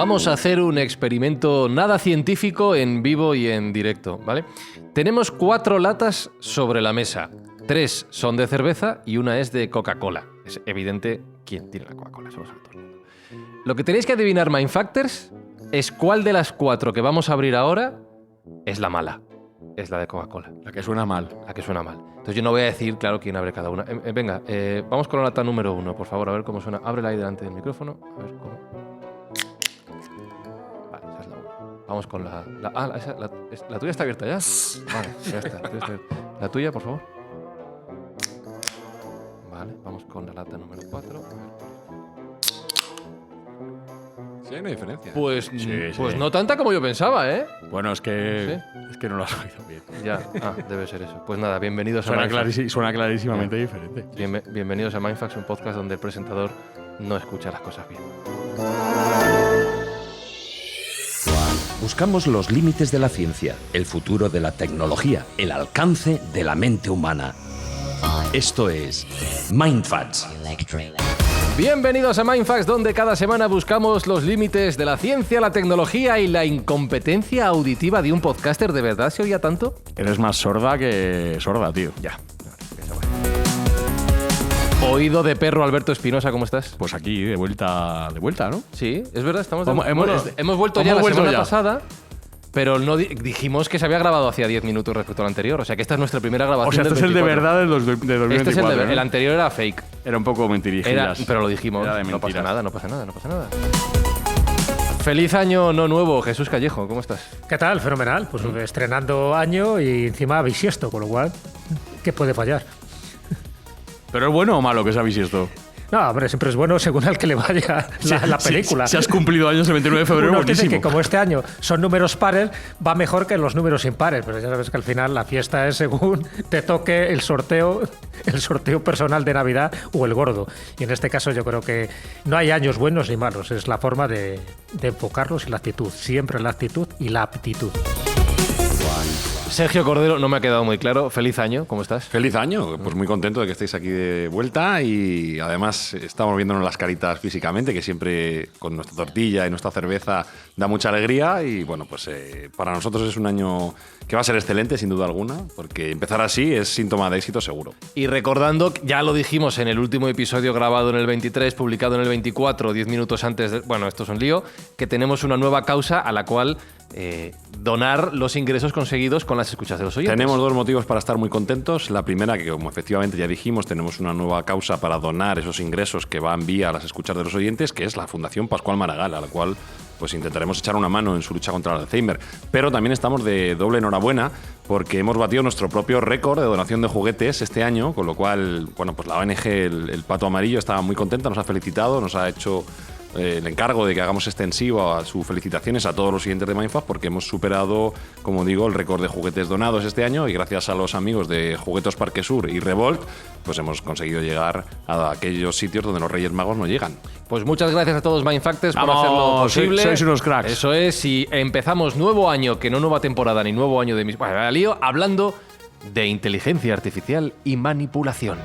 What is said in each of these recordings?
Vamos a hacer un experimento nada científico en vivo y en directo, ¿vale? Tenemos 4 latas sobre la mesa. 3 son de cerveza y una es de Coca-Cola. Es evidente quién tiene la Coca-Cola, eso lo sabe todo el mundo. Lo que tenéis que adivinar, Mindfactors, es cuál de las 4 que vamos a abrir ahora es la mala. Es la de Coca-Cola. La que suena mal. La que suena mal. Entonces yo no voy a decir, claro, quién abre cada una. Venga, vamos con la lata número 1, por favor, a ver cómo suena. Ábrela ahí delante del micrófono. A ver cómo. Vale, esa es la 1. Vamos con la tuya está abierta ya. Vale, ya está. La tuya, por favor. Vale, vamos con la lata número 4. Sí, hay una diferencia. Pues sí. No tanta como yo pensaba, ¿eh? Bueno, es que ¿Sí? no lo has oído bien. Ya, debe ser eso. Pues nada, bienvenidos a Suena, Mindfacts. suena clarísimamente diferente. Bienvenidos a Mindfacts, un podcast donde el presentador no escucha las cosas bien. Buscamos los límites de la ciencia, el futuro de la tecnología, el alcance de la mente humana. Esto es Mindfacts. Bienvenidos a Mindfacts, donde cada semana buscamos los límites de la ciencia, la tecnología y la incompetencia auditiva de un podcaster. ¿De verdad se oía tanto? Eres más sorda que sorda, tío. Ya. Oído de perro, Alberto Espinosa, ¿cómo estás? Pues aquí, de vuelta, ¿no? Sí, es verdad, estamos hemos vuelto ya la semana pasada, pero no dijimos que se había grabado hacía 10 minutos respecto al anterior. O sea que esta es nuestra primera grabación. O sea, este es el de verdad de 2024. Este es el de verdad. El anterior era fake. Era un poco mentirijillas. Pero lo dijimos. No pasa nada. Feliz año no nuevo, Jesús Callejo, ¿cómo estás? ¿Qué tal? Fenomenal. Pues estrenando año y encima bisiesto, con lo cual, ¿qué puede fallar? ¿Pero es bueno o malo que sea bisiesto? No, hombre, siempre es bueno según al que le vaya la película. Si has cumplido años el 29 de febrero, Unos dicen buenísimo. que como este año son números pares, va mejor que los números impares. Pero ya sabes que al final la fiesta es según te toque el sorteo personal de Navidad o el gordo. Y en este caso yo creo que no hay años buenos ni malos. Es la forma de enfocarlos y la actitud. Siempre la actitud y la aptitud. Sergio Cordero, no me ha quedado muy claro. Feliz año, ¿cómo estás? Feliz año, pues muy contento de que estéis aquí de vuelta y además estamos viéndonos las caritas físicamente, que siempre con nuestra tortilla y nuestra cerveza da mucha alegría y bueno, pues para nosotros es un año que va a ser excelente sin duda alguna, porque empezar así es síntoma de éxito seguro. Y recordando, ya lo dijimos en el último episodio grabado en el 23, publicado en el 24, 10 minutos antes de... Bueno, esto es un lío, que tenemos una nueva causa a la cual donar los ingresos conseguidos con las escuchas de los oyentes. Tenemos 2 motivos para estar muy contentos. La primera, que como efectivamente ya dijimos, tenemos una nueva causa para donar esos ingresos que van vía las escuchas de los oyentes, que es la Fundación Pascual Maragall, a la cual pues intentaremos echar una mano en su lucha contra el Alzheimer. Pero también estamos de doble enhorabuena porque hemos batido nuestro propio récord de donación de juguetes este año, con lo cual, bueno, pues la ONG el Pato Amarillo estaba muy contenta, nos ha felicitado, nos ha hecho el encargo de que hagamos extensivo a sus felicitaciones a todos los siguientes de Mindfacts porque hemos superado, como digo, el récord de juguetes donados este año y gracias a los amigos de Juguetos Parque Sur y Revolt, pues hemos conseguido llegar a aquellos sitios donde los Reyes Magos no llegan. Pues muchas gracias a todos Mindfactors por hacerlo posible. Sois unos cracks. Eso es, y empezamos nuevo año, que no nueva temporada ni nuevo año de mis... Bueno, lío, hablando de inteligencia artificial y manipulación.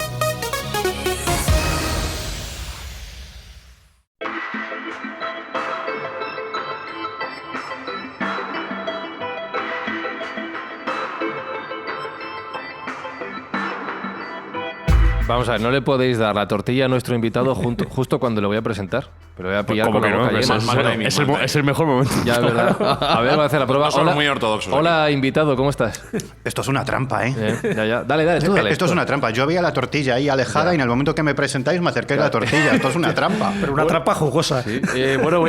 Vamos a ver, no le podéis dar la tortilla a nuestro invitado justo cuando le voy a presentar. Pero voy a pillar con la boca llena. Es el mejor momento. Ya, es verdad. A ver, voy a hacer la prueba. No somos muy ortodoxos. Hola, invitado, ¿cómo estás? Esto es una trampa, ¿eh? Ya. Dale, tú dale. Esto es una trampa. Yo veía la tortilla ahí alejada y en el momento que me presentáis me acerqué a la tortilla. Esto es una trampa. Pero una trampa jugosa. Sí. Bueno,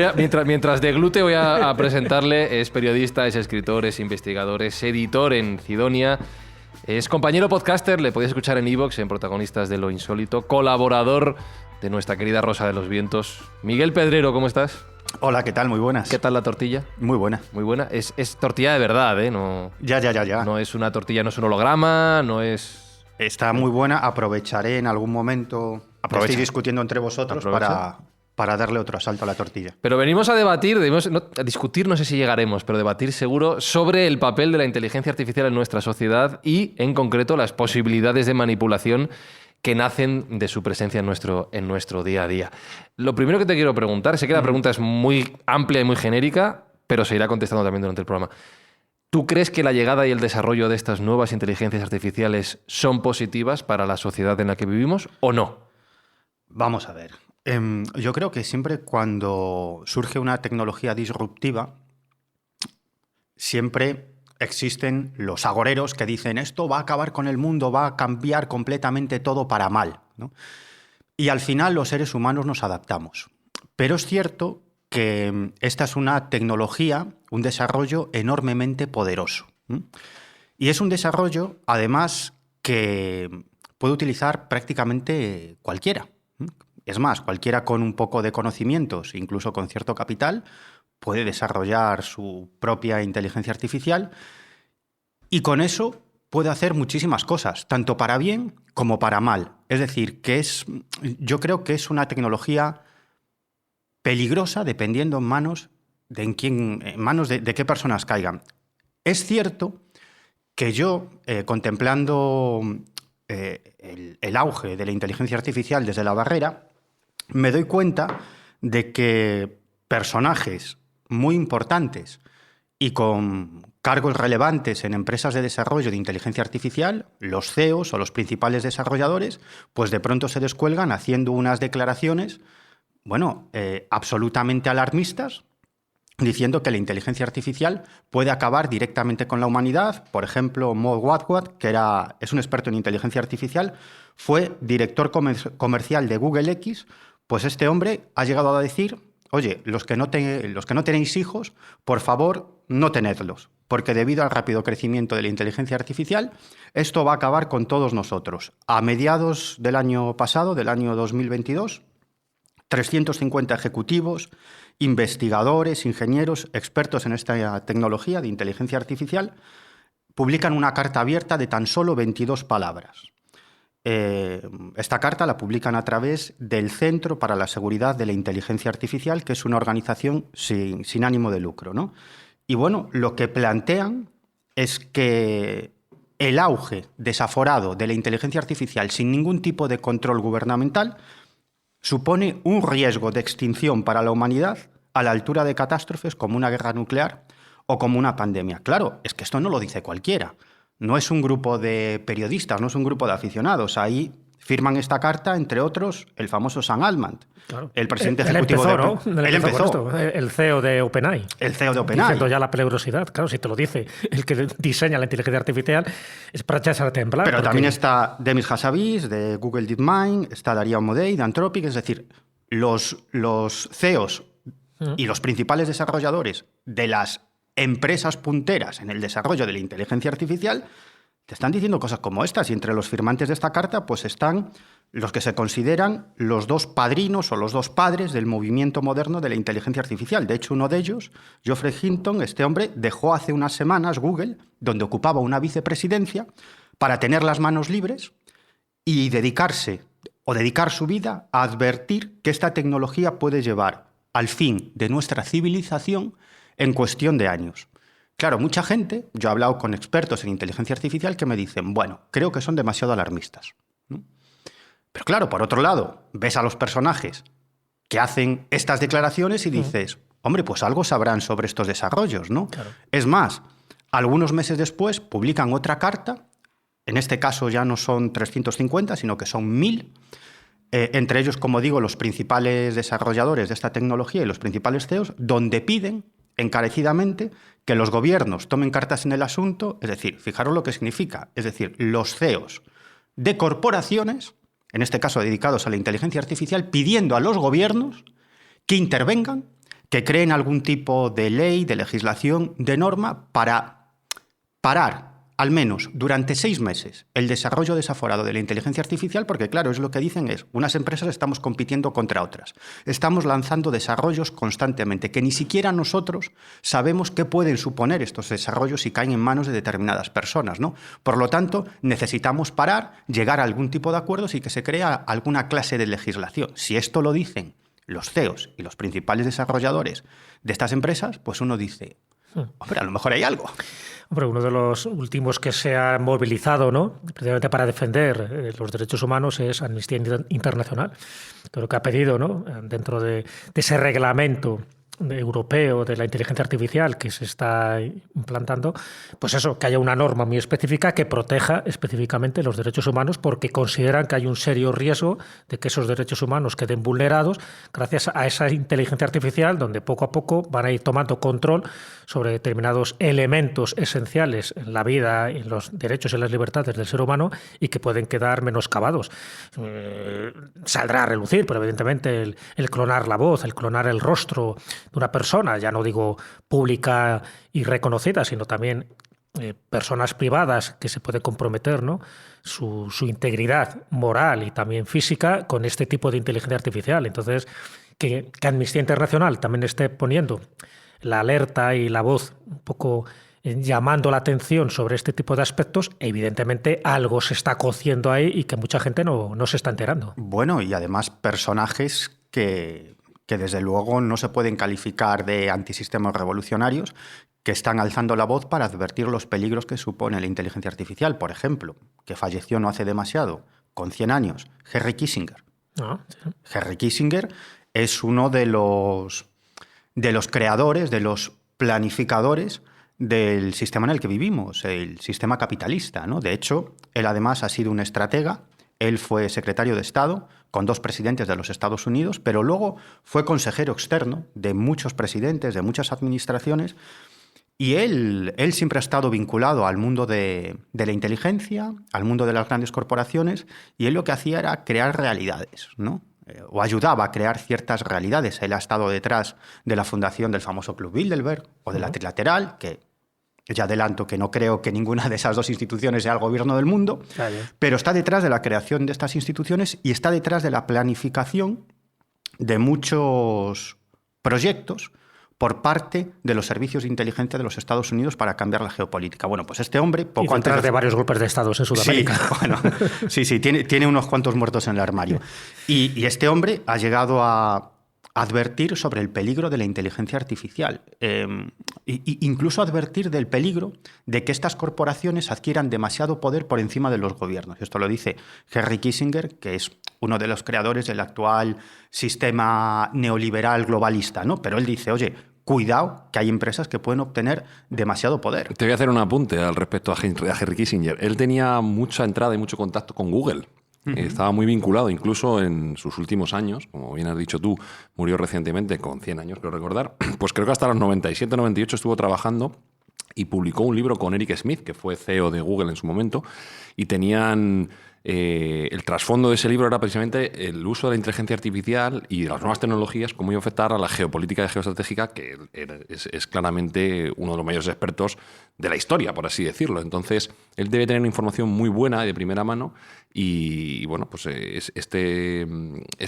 mientras deglute voy a presentarle. Es periodista, es escritor, es investigador, es editor en Cidonia. Es compañero podcaster, le podéis escuchar en iVoox, en Protagonistas de lo Insólito, colaborador de nuestra querida Rosa de los Vientos. Miguel Pedrero, ¿cómo estás? Hola, ¿qué tal? Muy buenas. ¿Qué tal la tortilla? Muy buena. Muy buena. Es tortilla de verdad, ¿eh? No, Ya. no es una tortilla, no es un holograma, no es... Está muy buena. Aprovecharé en algún momento que estéis discutiendo entre vosotros para darle otro asalto a la tortilla. Pero venimos a debatir, a discutir, no sé si llegaremos, pero debatir seguro sobre el papel de la inteligencia artificial en nuestra sociedad y, en concreto, las posibilidades de manipulación que nacen de su presencia en nuestro día a día. Lo primero que te quiero preguntar, sé que la pregunta es muy amplia y muy genérica, pero se irá contestando también durante el programa. ¿Tú crees que la llegada y el desarrollo de estas nuevas inteligencias artificiales son positivas para la sociedad en la que vivimos o no? Vamos a ver. Yo creo que siempre cuando surge una tecnología disruptiva, siempre existen los agoreros que dicen esto va a acabar con el mundo, va a cambiar completamente todo para mal, ¿no? Y al final los seres humanos nos adaptamos. Pero es cierto que esta es una tecnología, un desarrollo enormemente poderoso. Y es un desarrollo, además, que puede utilizar prácticamente cualquiera. Es más, cualquiera con un poco de conocimientos, incluso con cierto capital, puede desarrollar su propia inteligencia artificial y con eso puede hacer muchísimas cosas, tanto para bien como para mal. Es decir, yo creo que es una tecnología peligrosa dependiendo en manos de qué personas caigan. Es cierto que yo, contemplando el auge de la inteligencia artificial desde la barrera, me doy cuenta de que personajes muy importantes y con cargos relevantes en empresas de desarrollo de inteligencia artificial, los CEOs o los principales desarrolladores, pues de pronto se descuelgan haciendo unas declaraciones, absolutamente alarmistas, diciendo que la inteligencia artificial puede acabar directamente con la humanidad. Por ejemplo, Mo Wagwat, que es un experto en inteligencia artificial, fue director comercial de Google X. Pues este hombre ha llegado a decir: oye, los que no tenéis hijos, por favor, no tenedlos, porque debido al rápido crecimiento de la inteligencia artificial, esto va a acabar con todos nosotros. A mediados del año pasado, del año 2022, 350 ejecutivos, investigadores, ingenieros, expertos en esta tecnología de inteligencia artificial, publican una carta abierta de tan solo 22 palabras. Esta carta la publican a través del Centro para la Seguridad de la Inteligencia Artificial, que es una organización sin ánimo de lucro, ¿no? Y bueno, lo que plantean es que el auge desaforado de la inteligencia artificial sin ningún tipo de control gubernamental supone un riesgo de extinción para la humanidad a la altura de catástrofes como una guerra nuclear o como una pandemia. Claro, es que esto no lo dice cualquiera. No es un grupo de periodistas, no es un grupo de aficionados. Ahí firman esta carta, entre otros, el famoso Sam Altman, claro, el presidente ejecutivo Él empezó. El CEO de OpenAI. El CEO de OpenAI. Diciendo ya la peligrosidad. Claro, si te lo dice el que diseña la inteligencia artificial, es para echarse a temblar. Pero también está Demis Hassabis, de Google DeepMind, está Daria Amodei, de Anthropic. Es decir, los CEOs y los principales desarrolladores de las empresas punteras en el desarrollo de la inteligencia artificial te están diciendo cosas como estas, y entre los firmantes de esta carta pues están los que se consideran los dos padrinos o los dos padres del movimiento moderno de la inteligencia artificial. De hecho, uno de ellos, Geoffrey Hinton, este hombre dejó hace unas semanas Google, donde ocupaba una vicepresidencia, para tener las manos libres y dedicar su vida a advertir que esta tecnología puede llevar al fin de nuestra civilización en cuestión de años. Claro, mucha gente, yo he hablado con expertos en inteligencia artificial que me dicen, bueno, creo que son demasiado alarmistas, ¿no? Pero claro, por otro lado, ves a los personajes que hacen estas declaraciones y dices, hombre, pues algo sabrán sobre estos desarrollos, ¿no? Claro. Es más, algunos meses después publican otra carta, en este caso ya no son 350, sino que son 1000, entre ellos, como digo, los principales desarrolladores de esta tecnología y los principales CEOs, donde piden encarecidamente que los gobiernos tomen cartas en el asunto. Es decir, fijaros lo que significa, es decir, los CEOs de corporaciones, en este caso dedicados a la inteligencia artificial, pidiendo a los gobiernos que intervengan, que creen algún tipo de ley, de legislación, de norma para parar al menos durante 6 meses el desarrollo desaforado de la inteligencia artificial, porque claro, es lo que dicen es, unas empresas estamos compitiendo contra otras. Estamos lanzando desarrollos constantemente que ni siquiera nosotros sabemos qué pueden suponer estos desarrollos si caen en manos de determinadas personas, ¿no? Por lo tanto, necesitamos parar, llegar a algún tipo de acuerdos y que se crea alguna clase de legislación. Si esto lo dicen los CEOs y los principales desarrolladores de estas empresas, pues uno dice, Hombre, a lo mejor hay algo. Hombre, uno de los últimos que se ha movilizado, ¿no?, precisamente para defender los derechos humanos es Amnistía Internacional. Creo que ha pedido, ¿no?, dentro de ese reglamento europeo de la inteligencia artificial que se está implantando, pues eso, que haya una norma muy específica que proteja específicamente los derechos humanos, porque consideran que hay un serio riesgo de que esos derechos humanos queden vulnerados gracias a esa inteligencia artificial, donde poco a poco van a ir tomando control sobre determinados elementos esenciales en la vida, en los derechos y las libertades del ser humano, y que pueden quedar menoscabados. Saldrá a relucir, pero evidentemente el clonar la voz, el clonar el rostro de una persona, ya no digo pública y reconocida, sino también personas privadas que se puede comprometer, ¿no?, su integridad moral y también física con este tipo de inteligencia artificial. Entonces, que Amnistía Internacional también esté poniendo la alerta y la voz un poco llamando la atención sobre este tipo de aspectos, evidentemente algo se está cociendo ahí y que mucha gente no se está enterando. Bueno, y además personajes que desde luego no se pueden calificar de antisistemas revolucionarios, que están alzando la voz para advertir los peligros que supone la inteligencia artificial. Por ejemplo, que falleció no hace demasiado, con 100 años, Henry Kissinger. Sí. Henry Kissinger es uno de los creadores, de los planificadores del sistema en el que vivimos, el sistema capitalista, ¿no? De hecho, él además ha sido un estratega. Él fue secretario de Estado con 2 presidentes de los Estados Unidos, pero luego fue consejero externo de muchos presidentes, de muchas administraciones, y él siempre ha estado vinculado al mundo de la inteligencia, al mundo de las grandes corporaciones, y él lo que hacía era crear realidades, ¿no? O ayudaba a crear ciertas realidades. Él ha estado detrás de la fundación del famoso Club Bilderberg o de la Trilateral, que ya adelanto que no creo que ninguna de esas 2 instituciones sea el gobierno del mundo, pero está detrás de la creación de estas instituciones y está detrás de la planificación de muchos proyectos por parte de los servicios de inteligencia de los Estados Unidos para cambiar la geopolítica. Bueno, pues este hombre... poco y detrás de varios golpes de Estado en Sudamérica. Sí, bueno, sí, tiene unos cuantos muertos en el armario. Y este hombre ha llegado a advertir sobre el peligro de la inteligencia artificial, incluso advertir del peligro de que estas corporaciones adquieran demasiado poder por encima de los gobiernos. Esto lo dice Henry Kissinger, que es uno de los creadores del actual sistema neoliberal globalista, ¿no? Pero él dice, oye, cuidado, que hay empresas que pueden obtener demasiado poder. Te voy a hacer un apunte al respecto a Henry Kissinger. Él tenía mucha entrada y mucho contacto con Google. Estaba muy vinculado, incluso en sus últimos años, como bien has dicho tú, murió recientemente con 100 años, creo recordar, pues creo que hasta los 97, 98 estuvo trabajando y publicó un libro con Eric Schmidt, que fue CEO de Google en su momento, y tenían... el trasfondo de ese libro era precisamente el uso de la inteligencia artificial y de las nuevas tecnologías, cómo iba a afectar a la geopolítica y geoestratégica, que es claramente uno de los mayores expertos de la historia, por así decirlo. Entonces, él debe tener una información muy buena de primera mano y bueno, pues este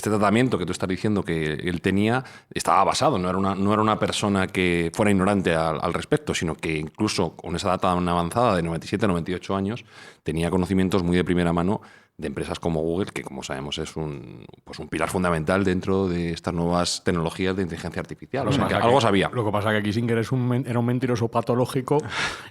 tratamiento que tú estás diciendo que él tenía estaba basado, no era una persona que fuera ignorante al respecto, sino que incluso con esa edad tan avanzada de 97, 98 años, tenía conocimientos muy de primera mano de empresas como Google, que como sabemos es un pilar fundamental dentro de estas nuevas tecnologías de inteligencia artificial. O sea, que algo sabía. Lo que pasa es que Kissinger era un mentiroso patológico,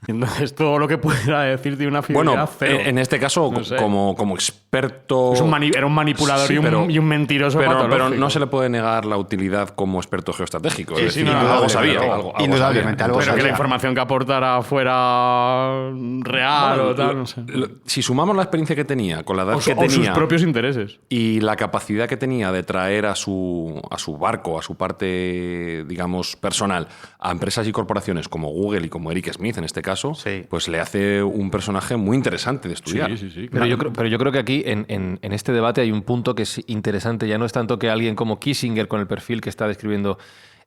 y entonces todo lo que pudiera decir de una fidelidad cero. En este caso, no sé, como experto... Era un manipulador, sí, y un mentiroso patológico. Pero no se le puede negar la utilidad como experto geoestratégico. Sí, es decir, algo sabía. Indudablemente, algo pero sabía. Que la información que aportara fuera real o tal, no sé. Si sumamos la experiencia que tenía con la edad que o tenía sus propios intereses y la capacidad que tenía de traer a su barco, a su parte, digamos, personal, a empresas y corporaciones como Google y como Eric Schmidt en este caso, sí, pues le hace un personaje muy interesante de estudiar. Sí, claro. Pero yo creo que aquí en este debate hay un punto que es interesante. Ya no es tanto que alguien como Kissinger, con el perfil que está describiendo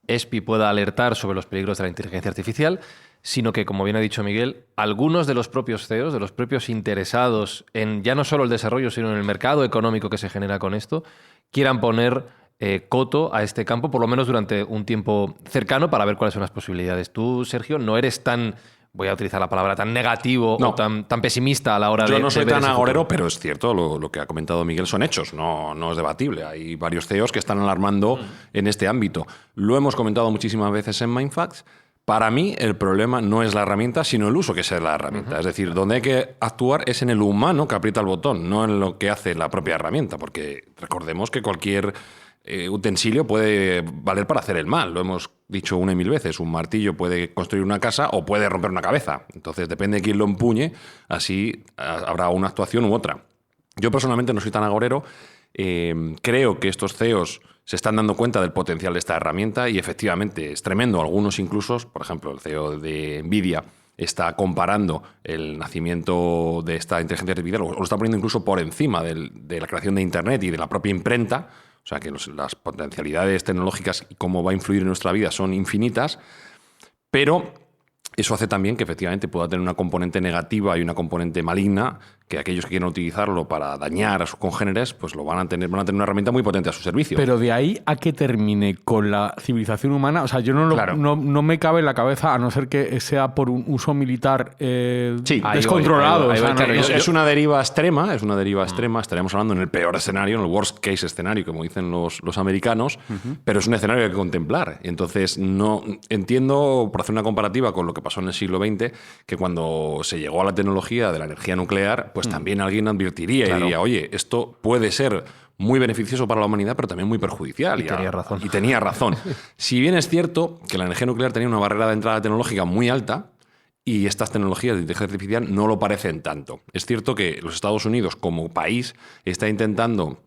ESPI, pueda alertar sobre los peligros de la inteligencia artificial, sino que, como bien ha dicho Miguel, algunos de los propios CEOs, de los propios interesados en ya no solo el desarrollo, sino en el mercado económico que se genera con esto, quieran poner coto a este campo, por lo menos durante un tiempo cercano, para ver cuáles son las posibilidades. Tú, Sergio, no eres tan, voy a utilizar la palabra, tan negativo o tan pesimista a la hora de... Yo no soy ver tan ese agorero, futuro. pero es cierto, lo que ha comentado Miguel son hechos, no es debatible. Hay varios CEOs que están alarmando en este ámbito. Lo hemos comentado muchísimas veces en Mindfacts. Para mí el problema no es la herramienta, sino el uso que se da de la herramienta. Es decir, donde hay que actuar es en el humano que aprieta el botón, no en lo que hace la propia herramienta, porque recordemos que cualquier utensilio puede valer para hacer el mal. Lo hemos dicho 1 y 1000 veces. Un martillo puede construir una casa o puede romper una cabeza. Entonces depende de quién lo empuñe, así habrá una actuación u otra. Yo personalmente no soy tan agorero. Creo que estos CEOs se están dando cuenta del potencial de esta herramienta y efectivamente es tremendo. Algunos incluso, por ejemplo, el CEO de Nvidia está comparando el nacimiento de esta inteligencia artificial, o lo está poniendo incluso por encima de la creación de Internet y de la propia imprenta. O sea que las potencialidades tecnológicas y cómo va a influir en nuestra vida son infinitas, pero eso hace también que efectivamente pueda tener una componente negativa y una componente maligna, que aquellos que quieran utilizarlo para dañar a sus congéneres, pues van a tener una herramienta muy potente a su servicio. Pero de ahí a que termine con la civilización humana, o sea, yo no me cabe en la cabeza, a no ser que sea por un uso militar descontrolado. Es una deriva extrema, Estaremos hablando en el peor escenario, en el worst case escenario, como dicen los americanos, pero es un escenario que hay que contemplar. Entonces, no entiendo, por hacer una comparativa con lo que pasó en el siglo XX, que cuando se llegó a la tecnología de la energía nuclear, pues también alguien advertiría y diría, oye, esto puede ser muy beneficioso para la humanidad, pero también muy perjudicial. Y tenía razón. Si bien es cierto que la energía nuclear tenía una barrera de entrada tecnológica muy alta, y estas tecnologías de inteligencia artificial no lo parecen tanto. Es cierto que los Estados Unidos, como país, está intentando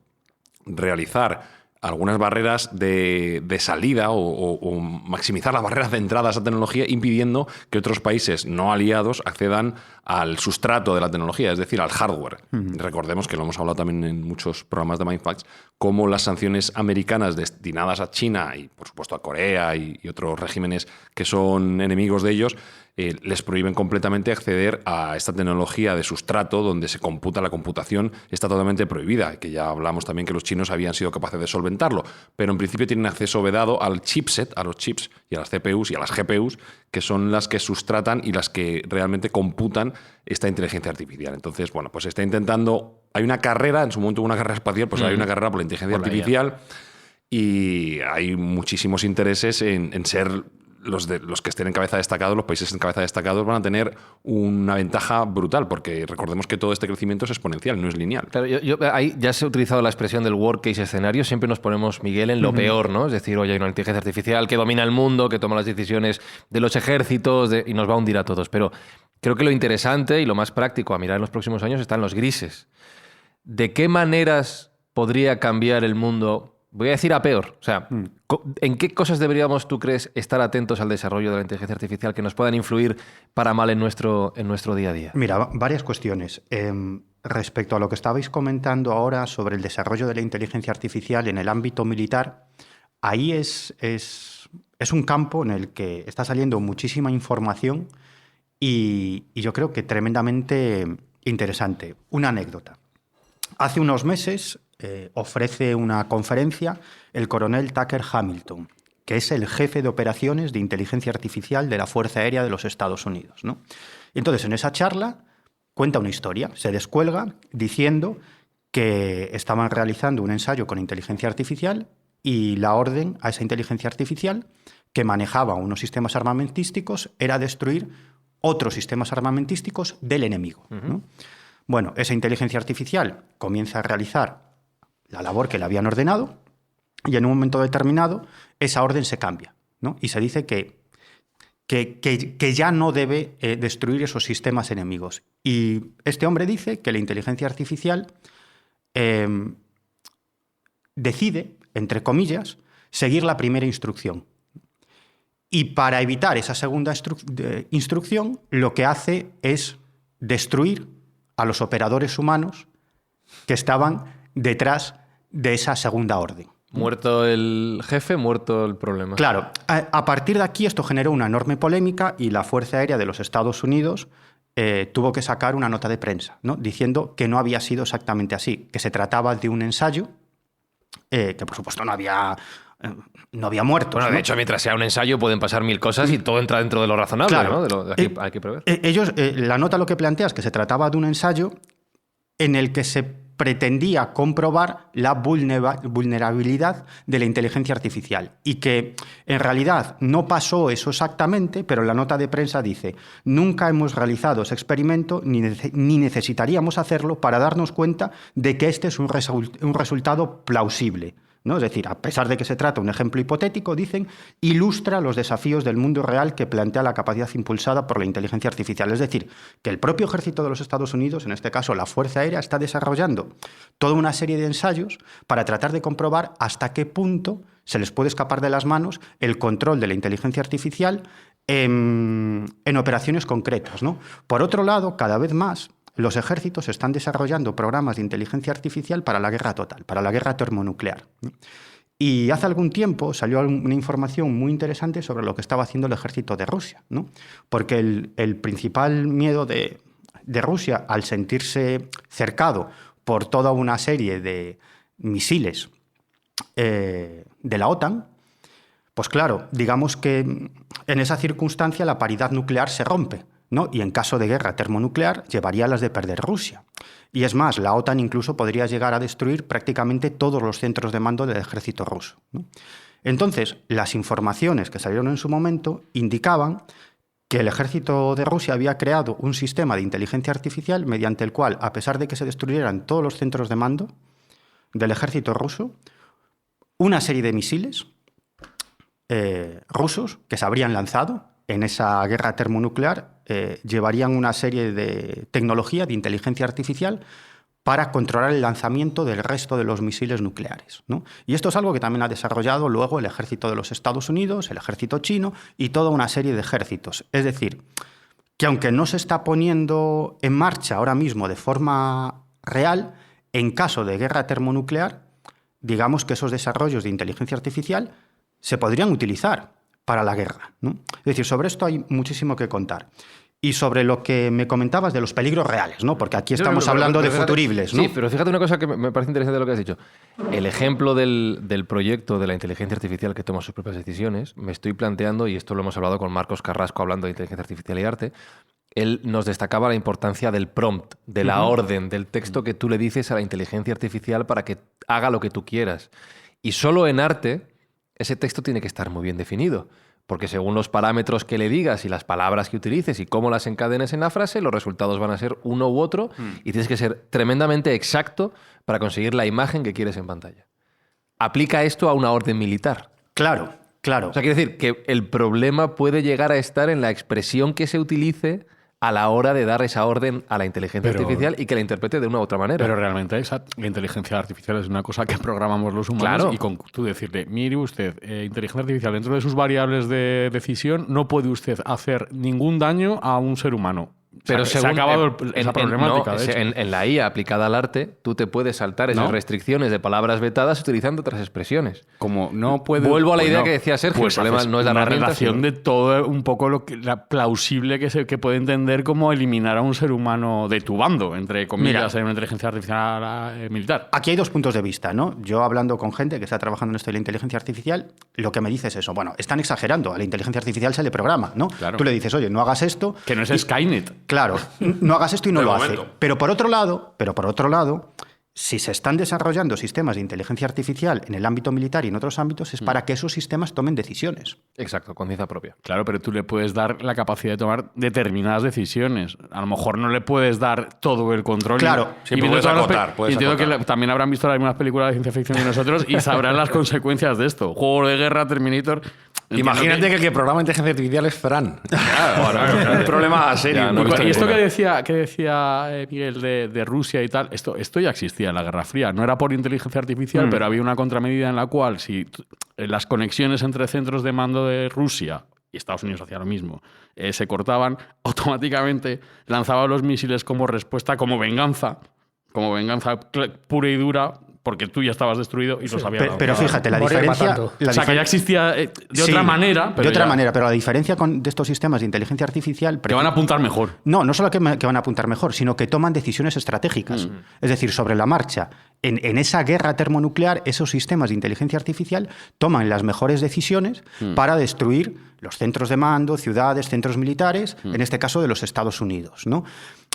realizar algunas barreras de salida o maximizar las barreras de entrada a esa tecnología, impidiendo que otros países no aliados accedan al sustrato de la tecnología, es decir, al hardware. Recordemos que lo hemos hablado también en muchos programas de Mindfacts, cómo las sanciones americanas destinadas a China y, por supuesto, a Corea y otros regímenes que son enemigos de ellos, les prohíben completamente acceder a esta tecnología de sustrato donde se computa la computación, está totalmente prohibida, que ya hablamos también que los chinos habían sido capaces de solventarlo, pero en principio tienen acceso vedado al chipset, a los chips y a las CPUs y a las GPUs, que son las que sustratan y las que realmente computan esta inteligencia artificial. Entonces, bueno, pues está intentando, hay una carrera, en su momento hubo una carrera espacial, pues hay una carrera por la inteligencia artificial y hay muchísimos intereses en ser los que estén en cabeza destacados, los países en cabeza destacados van a tener una ventaja brutal, porque recordemos que todo este crecimiento es exponencial, no es lineal. Claro, ahí ya se ha utilizado la expresión del worst case escenario, siempre nos ponemos, Miguel, en lo peor, ¿no? Es decir, oye, hay una inteligencia artificial que domina el mundo, que toma las decisiones de los ejércitos y nos va a hundir a todos. Pero creo que lo interesante y lo más práctico a mirar en los próximos años están los grises. ¿De qué maneras podría cambiar el mundo? Voy a decir a peor. O sea, ¿en qué cosas deberíamos, tú crees, estar atentos al desarrollo de la inteligencia artificial que nos puedan influir para mal en nuestro día a día? Mira, varias cuestiones. Respecto a lo que estabais comentando ahora sobre el desarrollo de la inteligencia artificial en el ámbito militar, ahí es un campo en el que está saliendo muchísima información y yo creo que tremendamente interesante. Una anécdota. Hace unos meses ofrece una conferencia el coronel Tucker Hamilton, que es el jefe de operaciones de inteligencia artificial de la Fuerza Aérea de los Estados Unidos, ¿no? Y entonces, en esa charla, cuenta una historia, se descuelga diciendo que estaban realizando un ensayo con inteligencia artificial y la orden a esa inteligencia artificial, que manejaba unos sistemas armamentísticos, era destruir otros sistemas armamentísticos del enemigo, ¿no? Bueno, esa inteligencia artificial comienza a realizar la labor que le habían ordenado y en un momento determinado esa orden se cambia, ¿no? Y se dice que ya no debe destruir esos sistemas enemigos. Y este hombre dice que la inteligencia artificial decide, entre comillas, seguir la primera instrucción. Y para evitar esa segunda instrucción, lo que hace es destruir a los operadores humanos que estaban detrás de esa segunda orden. Muerto el jefe, muerto el problema. Claro, a partir de aquí esto generó una enorme polémica y la Fuerza Aérea de los Estados Unidos tuvo que sacar una nota de prensa, ¿no? Diciendo que no había sido exactamente así, que se trataba de un ensayo, que por supuesto no había muertos. Bueno, ¿no? de hecho, mientras sea un ensayo pueden pasar mil cosas y todo entra dentro de lo razonable, claro, ¿no? Hay que prever. Ellos, la nota lo que plantea es que se trataba de un ensayo en el que se pretendía comprobar la vulnerabilidad de la inteligencia artificial y que en realidad no pasó eso exactamente, pero la nota de prensa dice: nunca hemos realizado ese experimento ni necesitaríamos hacerlo para darnos cuenta de que este es un resultado plausible, ¿no? Es decir, a pesar de que se trata de un ejemplo hipotético, dicen, ilustra los desafíos del mundo real que plantea la capacidad impulsada por la inteligencia artificial. Es decir, que el propio ejército de los Estados Unidos, en este caso la Fuerza Aérea, está desarrollando toda una serie de ensayos para tratar de comprobar hasta qué punto se les puede escapar de las manos el control de la inteligencia artificial en operaciones concretas, ¿no? Por otro lado, cada vez más, los ejércitos están desarrollando programas de inteligencia artificial para la guerra total, para la guerra termonuclear. Y hace algún tiempo salió una información muy interesante sobre lo que estaba haciendo el ejército de Rusia, ¿no? Porque el principal miedo de Rusia, al sentirse cercado por toda una serie de misiles de la OTAN, pues claro, digamos que en esa circunstancia la paridad nuclear se rompe, ¿no? Y en caso de guerra termonuclear llevaría a las de perder Rusia. Y es más, la OTAN incluso podría llegar a destruir prácticamente todos los centros de mando del ejército ruso, ¿no? Entonces, las informaciones que salieron en su momento indicaban que el ejército de Rusia había creado un sistema de inteligencia artificial mediante el cual, a pesar de que se destruyeran todos los centros de mando del ejército ruso, una serie de misiles rusos que se habrían lanzado en esa guerra termonuclear llevarían una serie de tecnología de inteligencia artificial para controlar el lanzamiento del resto de los misiles nucleares, ¿no? Y esto es algo que también ha desarrollado luego el ejército de los Estados Unidos, el ejército chino y toda una serie de ejércitos. Es decir, que aunque no se está poniendo en marcha ahora mismo de forma real, en caso de guerra termonuclear, digamos que esos desarrollos de inteligencia artificial se podrían utilizar para la guerra, ¿no? Es decir, sobre esto hay muchísimo que contar. Y sobre lo que me comentabas de los peligros reales, ¿no? Porque aquí estamos hablando de futuribles, ¿no? Sí, pero fíjate una cosa que me parece interesante de lo que has dicho. El ejemplo del proyecto de la inteligencia artificial que toma sus propias decisiones, me estoy planteando, y esto lo hemos hablado con Marcos Carrasco hablando de inteligencia artificial y arte, él nos destacaba la importancia del prompt, de la orden, del texto que tú le dices a la inteligencia artificial para que haga lo que tú quieras. Y solo en arte, ese texto tiene que estar muy bien definido. Porque según los parámetros que le digas y las palabras que utilices y cómo las encadenes en la frase, los resultados van a ser uno u otro y tienes que ser tremendamente exacto para conseguir la imagen que quieres en pantalla. Aplica esto a una orden militar. Claro, claro. O sea, quiere decir que el problema puede llegar a estar en la expresión que se utilice a la hora de dar esa orden a la inteligencia artificial y que la interprete de una u otra manera. Pero realmente la inteligencia artificial es una cosa que programamos los humanos. Claro. Y con tú decirle, mire usted, inteligencia artificial, dentro de sus variables de decisión, no puede usted hacer ningún daño a un ser humano. Pero se ha acabado esa problemática. En la IA aplicada al arte, tú te puedes saltar esas restricciones de palabras vetadas utilizando otras expresiones. Como no puede. Vuelvo a la idea que decía Sergio. Pues el problema no es la relación de todo un poco la plausible que puede entender como eliminar a un ser humano de tu bando, entre comillas, en una inteligencia artificial militar. Aquí hay dos puntos de vista, ¿no? Yo hablando con gente que está trabajando en esto de la inteligencia artificial, lo que me dice es eso. Bueno, están exagerando. A la inteligencia artificial se le programa, ¿no? Claro. Tú le dices, oye, no hagas esto. Que no es Skynet. Claro, no hagas esto y no lo hace. Pero por otro lado, si se están desarrollando sistemas de inteligencia artificial en el ámbito militar y en otros ámbitos, es para que esos sistemas tomen decisiones. Exacto, conciencia propia. Claro, pero tú le puedes dar la capacidad de tomar determinadas decisiones. A lo mejor no le puedes dar todo el control. Claro. Sí, puedes acotar. Entiendo que también habrán visto las mismas películas de ciencia ficción que nosotros y sabrán las consecuencias de esto. Juego de guerra, Terminator. Imagínate que el que programa inteligencia artificial es Fran. Claro, un problema serio. Y esto que decía Miguel de Rusia y tal, esto ya existía en la Guerra Fría. No era por inteligencia artificial, pero había una contramedida en la cual si las conexiones entre centros de mando de Rusia y Estados Unidos hacía lo mismo, se cortaban, automáticamente lanzaban los misiles como respuesta, como venganza pura y dura, porque tú ya estabas destruido y los había dado. Pero fíjate, la diferencia... O sea, que ya existía de otra manera. Pero la diferencia de estos sistemas de inteligencia artificial... Que van a apuntar mejor. No solo que van a apuntar mejor, sino que toman decisiones estratégicas. Es decir, sobre la marcha. En esa guerra termonuclear, esos sistemas de inteligencia artificial toman las mejores decisiones para destruir los centros de mando, ciudades, centros militares, en este caso de los Estados Unidos, ¿no?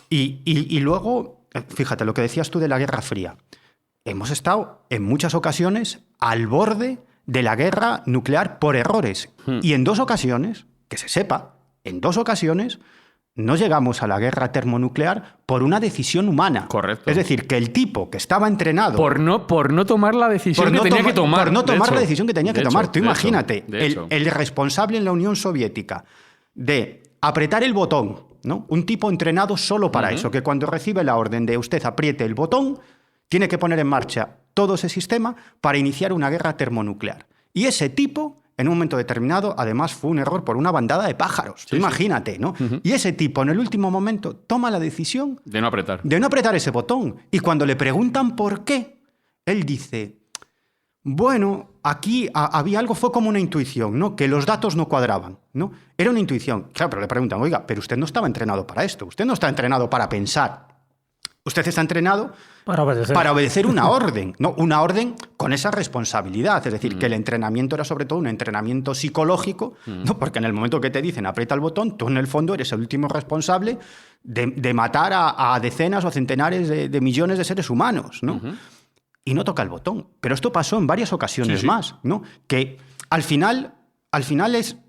Y luego... fíjate, lo que decías tú de la Guerra Fría. Hemos estado en muchas ocasiones al borde de la guerra nuclear por errores. Y en 2 ocasiones, que se sepa, en 2 ocasiones no llegamos a la guerra termonuclear por una decisión humana. Correcto. Es decir, que el tipo que estaba entrenado... Por no tomar la decisión que tenía que tomar. Por no de tomar hecho. la decisión que tenía que De tomar. hecho, Tú de imagínate, hecho, de hecho. el responsable en la Unión Soviética de apretar el botón, ¿no? Un tipo entrenado solo para eso, que cuando recibe la orden de usted apriete el botón, tiene que poner en marcha todo ese sistema para iniciar una guerra termonuclear. Y ese tipo, en un momento determinado, además fue un error por una bandada de pájaros. Tú imagínate, ¿no? Y ese tipo, en el último momento, toma la decisión De no apretar. de no apretar ese botón. Y cuando le preguntan por qué, él dice, bueno, aquí había algo, fue como una intuición, ¿no? Que los datos no cuadraban, ¿no? Era una intuición. Claro, pero le preguntan, oiga, pero usted no estaba entrenado para esto, usted no está entrenado para pensar. Usted está entrenado Para obedecer. una orden, ¿no? Una orden con esa responsabilidad. Es decir, que el entrenamiento era sobre todo un entrenamiento psicológico, ¿no? Porque en el momento que te dicen aprieta el botón, tú en el fondo eres el último responsable de matar a decenas o centenares de millones de seres humanos, ¿no? Y no toca el botón. Pero esto pasó en varias ocasiones más, ¿no? Que al final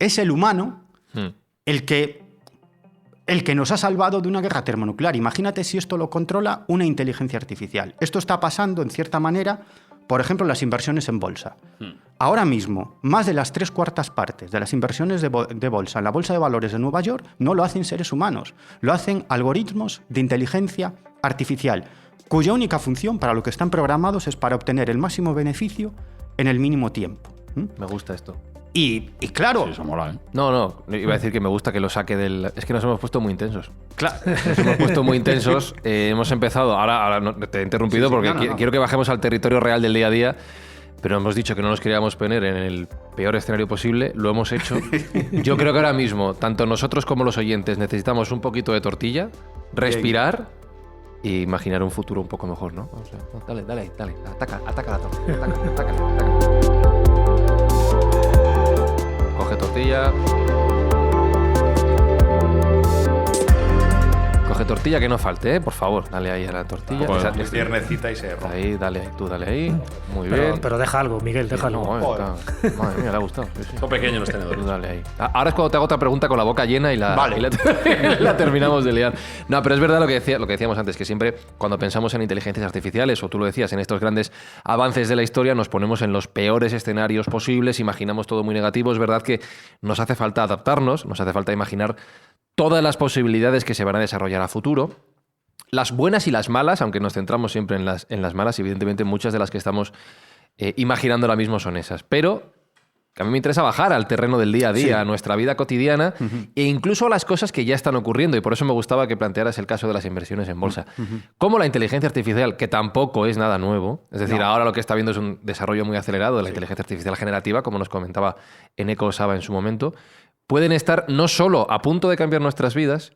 es el humano el que nos ha salvado de una guerra termonuclear. Imagínate si esto lo controla una inteligencia artificial. Esto está pasando, en cierta manera, por ejemplo, en las inversiones en bolsa. Ahora mismo, más de las 3/4 partes de las inversiones de bolsa en la Bolsa de Valores de Nueva York no lo hacen seres humanos, lo hacen algoritmos de inteligencia artificial, cuya única función para lo que están programados es para obtener el máximo beneficio en el mínimo tiempo. Me gusta esto. Y claro, Sí, eso mola, ¿eh? No, iba a decir que me gusta que lo saque del... Es que nos hemos puesto muy intensos. claro. Nos hemos puesto muy intensos. Hemos empezado... Ahora te he interrumpido porque no. quiero que bajemos al territorio real del día a día, pero hemos dicho que no nos queríamos poner en el peor escenario posible. Lo hemos hecho. Yo creo que ahora mismo, tanto nosotros como los oyentes, necesitamos un poquito de tortilla, respirar e imaginar un futuro un poco mejor, ¿no? O sea, dale ahí. Ataca la tortilla. Ataca. Coge tortilla. Coge tortilla que no falte, ¿eh? Por favor, dale ahí a la tortilla. Es piernecita y se rompe. Ahí, dale ahí, tú dale ahí. Muy bien. Pero deja algo, Miguel, déjalo. No, madre mía, le ha gustado. Sí. Son pequeños los Tú tenedores. dale ahí. Ahora es cuando te hago otra pregunta con la boca llena y la, Vale. y la terminamos de liar. No, pero es verdad lo que decíamos antes, que siempre cuando pensamos en inteligencias artificiales, o tú lo decías, en estos grandes avances de la historia, nos ponemos en los peores escenarios posibles, imaginamos todo muy negativo. Es verdad que nos hace falta adaptarnos, nos hace falta imaginar todas las posibilidades que se van a desarrollar a futuro. Las buenas y las malas, aunque nos centramos siempre en las malas, evidentemente muchas de las que estamos imaginando ahora mismo son esas. Pero a mí me interesa bajar al terreno del día a día, a nuestra vida cotidiana e incluso a las cosas que ya están ocurriendo. Y por eso me gustaba que plantearas el caso de las inversiones en bolsa. Como la inteligencia artificial, que tampoco es nada nuevo, es decir, ahora lo que está viendo es un desarrollo muy acelerado de la inteligencia artificial generativa, como nos comentaba Eneko Saba en su momento, pueden estar no solo a punto de cambiar nuestras vidas,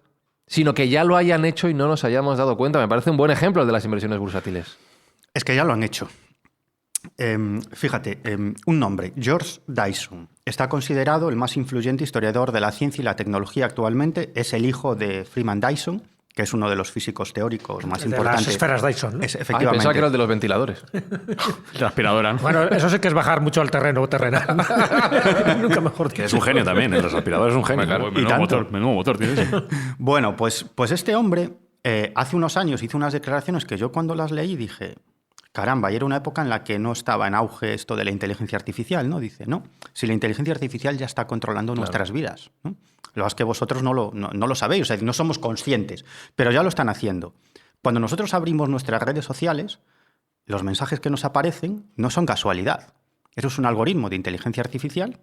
sino que ya lo hayan hecho y no nos hayamos dado cuenta. Me parece un buen ejemplo de las inversiones bursátiles. Es que ya lo han hecho. Fíjate, un nombre, George Dyson, está considerado el más influyente historiador de la ciencia y la tecnología actualmente. Es el hijo de Freeman Dyson, que es uno de los físicos teóricos más De importantes. las esferas Dyson, ¿no? Es, Ay, efectivamente. pensaba que era el de los ventiladores. La aspiradora, ¿no? Bueno, eso sí que es bajar mucho al terreno terrenal. Nunca mejor Que dicho. es un genio también, el respirador es un genio. Claro. Menudo motor tiene ese. Bueno, pues este hombre hace unos años hizo unas declaraciones que yo cuando las leí dije, caramba, y era una época en la que no estaba en auge esto de la inteligencia artificial, ¿no? Dice, no, si la inteligencia artificial ya está controlando nuestras vidas, ¿no? Lo es que vosotros no lo sabéis, o sea, no somos conscientes, pero ya lo están haciendo. Cuando nosotros abrimos nuestras redes sociales, los mensajes que nos aparecen no son casualidad. Eso es un algoritmo de inteligencia artificial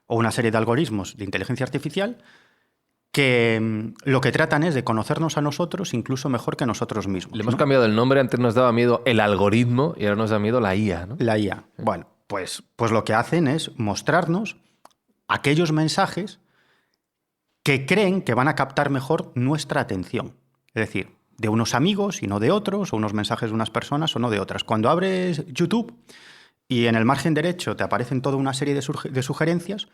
o una serie de algoritmos de inteligencia artificial que lo que tratan es de conocernos a nosotros incluso mejor que nosotros mismos. Le hemos ¿no? cambiado el nombre, antes nos daba miedo el algoritmo y ahora nos da miedo la IA, ¿no? La IA. Bueno, pues lo que hacen es mostrarnos aquellos mensajes que creen que van a captar mejor nuestra atención. Es decir, de unos amigos y no de otros, o unos mensajes de unas personas o no de otras. Cuando abres YouTube y en el margen derecho te aparecen toda una serie de sugerencias,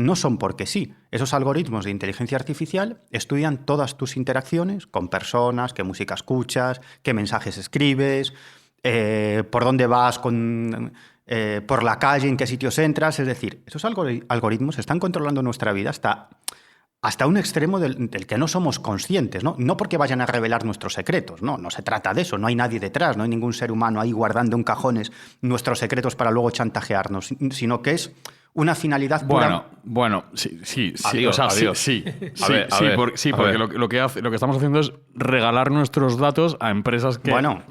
no son porque sí. Esos algoritmos de inteligencia artificial estudian todas tus interacciones con personas, qué música escuchas, qué mensajes escribes, por dónde vas por la calle, en qué sitios entras. Es decir, esos algoritmos están controlando nuestra vida hasta un extremo del que no somos conscientes, ¿no? No porque vayan a revelar nuestros secretos, no se trata de eso, no hay nadie detrás, no hay ningún ser humano ahí guardando en cajones nuestros secretos para luego chantajearnos, sino que es una finalidad pura. Bueno, sí. Adiós, o sea, adiós. sí. A ver, Porque lo que estamos haciendo es regalar nuestros datos a empresas que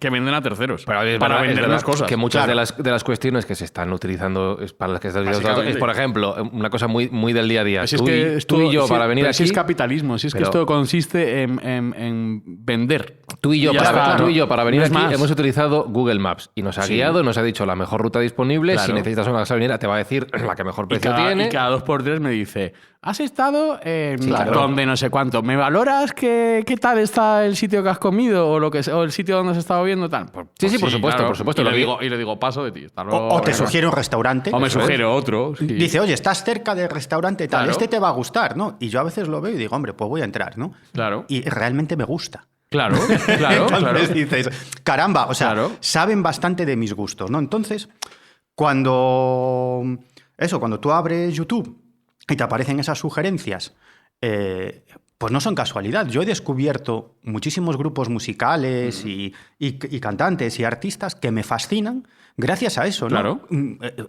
venden a terceros Pero es para verdad, vendernos cosas. Que muchas Claro. de las cuestiones que se están utilizando para las que están Básicamente. es, por ejemplo, una cosa muy del día a día. Si es que tú y yo para venir pero aquí. si es capitalismo, si es que pero- esto consiste en vender. Tú y yo, ya está, tú y yo para venir no es aquí más. hemos utilizado Google Maps y nos ha guiado, nos ha dicho la mejor ruta disponible. Claro. Si necesitas una gasolinera, te va a decir la que mejor Y precio cada, tiene. y cada 2x3 me dice, has estado en Claro. donde no sé cuánto. ¿Me valoras qué tal está el sitio que has comido o el sitio donde has estado viendo? Tal? Sí, por supuesto, por supuesto. Y Lo le digo, paso de ti. Hasta luego. O te sugiere un restaurante. O me eso es. sugiere otro. sí. Dice, oye, estás cerca del restaurante tal, Claro. este te va a gustar, ¿no? Y yo a veces lo veo y digo, hombre, pues voy a entrar, ¿no? Claro. Y realmente me gusta. Claro, claro. Entonces dices, caramba, o sea, Claro. saben bastante de mis gustos, ¿no? Entonces, cuando tú abres YouTube y te aparecen esas sugerencias, pues no son casualidad. Yo he descubierto muchísimos grupos musicales y cantantes y artistas que me fascinan gracias a eso, ¿no? Claro.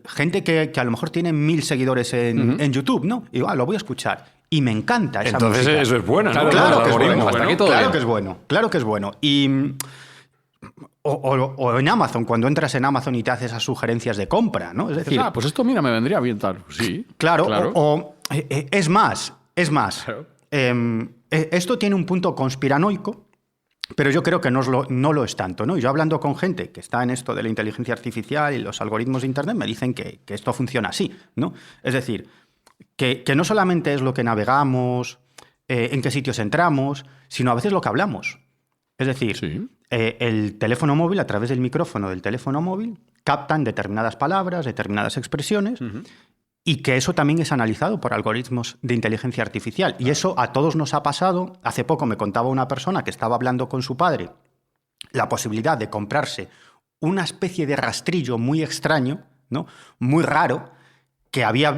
Gente que a lo mejor tiene 1000 seguidores en YouTube, ¿no? Y lo voy a escuchar. Y me encanta esa Entonces música. eso es bueno, ¿no? Claro Los que es bueno. algoritmos. Hasta aquí todo Claro bien. que es bueno, claro que es bueno. Y o en Amazon, cuando entras en Amazon y te haces esas sugerencias de compra, ¿no? Es decir, Pues esto, mira, me vendría bien tal. Sí. claro, claro. Es más. Claro. Esto tiene un punto conspiranoico, pero yo creo que no lo es tanto, ¿no? Yo hablando con gente que está en esto de la inteligencia artificial y los algoritmos de Internet, me dicen que esto funciona así, ¿no? Es decir, que no solamente es lo que navegamos, en qué sitios entramos, sino a veces lo que hablamos. Es decir, Sí. El teléfono móvil, a través del micrófono del teléfono móvil, captan determinadas palabras, determinadas expresiones, y que eso también es analizado por algoritmos de inteligencia artificial. Y eso a todos nos ha pasado. Hace poco me contaba una persona que estaba hablando con su padre la posibilidad de comprarse una especie de rastrillo muy extraño, ¿no? Muy raro, que había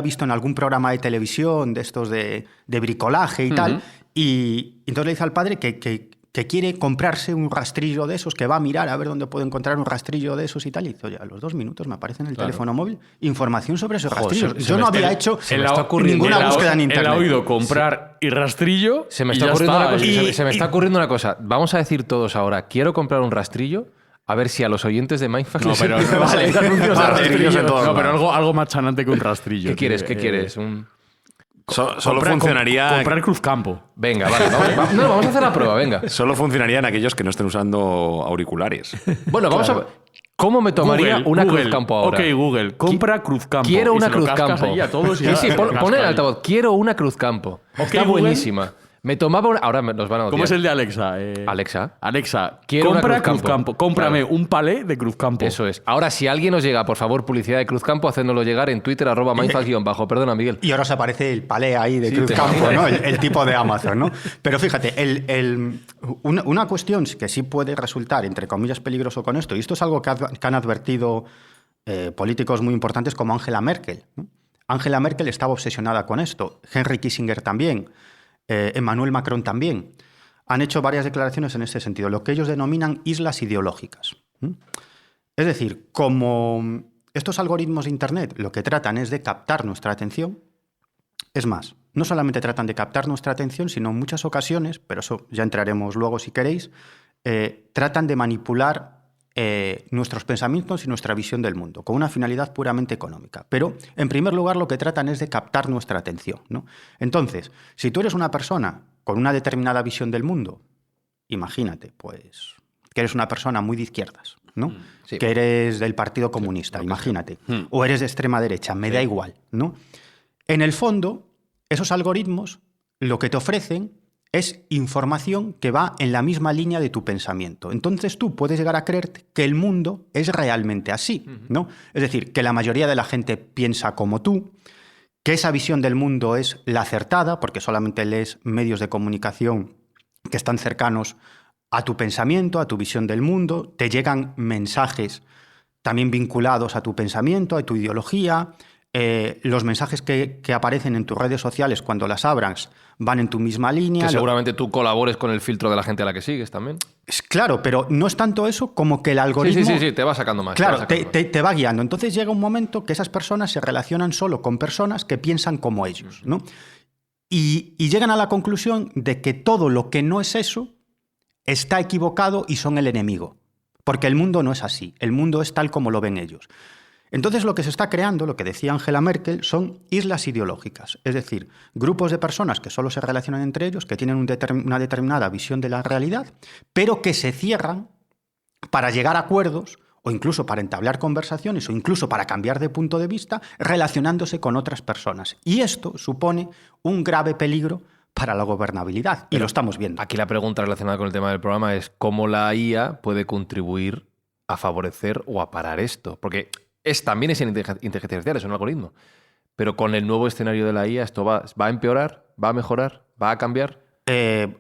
visto en algún programa de televisión de estos de bricolaje y tal. Y entonces le dice al padre que quiere comprarse un rastrillo de esos, que va a mirar a ver dónde puede encontrar un rastrillo de esos y tal. Y dice, oye, a los 2 minutos me aparece en el teléfono móvil información sobre esos rastrillos. se Yo me no está- había hecho se me está ocurriendo- ninguna búsqueda en Internet. Él ha oído comprar y rastrillo. Se me y está ya ocurriendo una cosa. Y- Se me está ocurriendo una cosa. Vamos a decir todos ahora, quiero comprar un rastrillo, a ver si a los oyentes de Mindfuck No, les pero, empiezan a salir anuncios de Vale, rastrillos. rastrillos en todos no, pero lados. algo más chanante que un rastrillo. ¿Qué quieres? tío. ¿Qué quieres? Solo funcionaría. Comprar Cruzcampo. Venga, vale, vamos a hacer la prueba, venga. Solo funcionarían aquellos que no estén usando auriculares. Bueno, vamos a ver. ¿Cómo me tomaría una Google. Cruzcampo ahora? Ok, Google, compra Cruzcampo. Quiero Y una se lo cascas Cruzcampo. ahí a todos y Sí, ya sí, se lo pon cascas el ahí. altavoz. Quiero una Cruzcampo. Está Google. buenísima. Me tomaba una... Ahora nos van a odiar. ¿Cómo es el de Alexa? Alexa. Alexa, Quiero una compra Cruzcampo. Cruzcampo. Cómprame Claro. un palé de Cruzcampo. Eso es. Ahora, si alguien nos llega, por favor, publicidad de Cruzcampo, hacéndolo llegar en Twitter, @mindfuck_. Perdona, Miguel. Y ahora os aparece el palé ahí de Cruzcampo, ¿no? El tipo de Amazon, ¿no? Pero fíjate, una cuestión que sí puede resultar, entre comillas, peligroso con esto, y esto es algo que han advertido políticos muy importantes como Angela Merkel, ¿no? Angela Merkel estaba obsesionada con esto, Henry Kissinger también, Emmanuel Macron también. Han hecho varias declaraciones en este sentido, lo que ellos denominan islas ideológicas. Es decir, como estos algoritmos de Internet lo que tratan es de captar nuestra atención, es más, no solamente tratan de captar nuestra atención, sino en muchas ocasiones, pero eso ya entraremos luego si queréis, tratan de manipular nuestros pensamientos y nuestra visión del mundo, con una finalidad puramente económica. Pero, en primer lugar, lo que tratan es de captar nuestra atención, ¿no? Entonces, si tú eres una persona con una determinada visión del mundo, imagínate, pues, que eres una persona muy de izquierdas, ¿no? Sí. Que eres del Partido Comunista, imagínate. O eres de extrema derecha, me da igual, ¿no? En el fondo, esos algoritmos lo que te ofrecen es información que va en la misma línea de tu pensamiento. Entonces tú puedes llegar a creer que el mundo es realmente así, ¿no? Es decir, que la mayoría de la gente piensa como tú, que esa visión del mundo es la acertada, porque solamente lees medios de comunicación que están cercanos a tu pensamiento, a tu visión del mundo, te llegan mensajes también vinculados a tu pensamiento, a tu ideología. Los mensajes que aparecen en tus redes sociales cuando las abras van en tu misma línea. Que seguramente tú colabores con el filtro de la gente a la que sigues también. Claro, pero no es tanto eso como que el algoritmo... Sí, te va sacando más. Claro, te va guiando. Entonces llega un momento que esas personas se relacionan solo con personas que piensan como ellos, ¿no? Y llegan a la conclusión de que todo lo que no es eso está equivocado y son el enemigo. Porque el mundo no es así. El mundo es tal como lo ven ellos. Entonces lo que se está creando, lo que decía Angela Merkel, son islas ideológicas. Es decir, grupos de personas que solo se relacionan entre ellos, que tienen una determinada visión de la realidad, pero que se cierran para llegar a acuerdos o incluso para entablar conversaciones o incluso para cambiar de punto de vista relacionándose con otras personas. Y esto supone un grave peligro para la gobernabilidad. Y lo estamos viendo. Aquí la pregunta relacionada con el tema del programa es cómo la IA puede contribuir a favorecer o a parar esto. Porque también es inteligencia artificial, es un algoritmo. Pero con el nuevo escenario de la IA, ¿esto va a empeorar? ¿Va a mejorar? ¿Va a cambiar?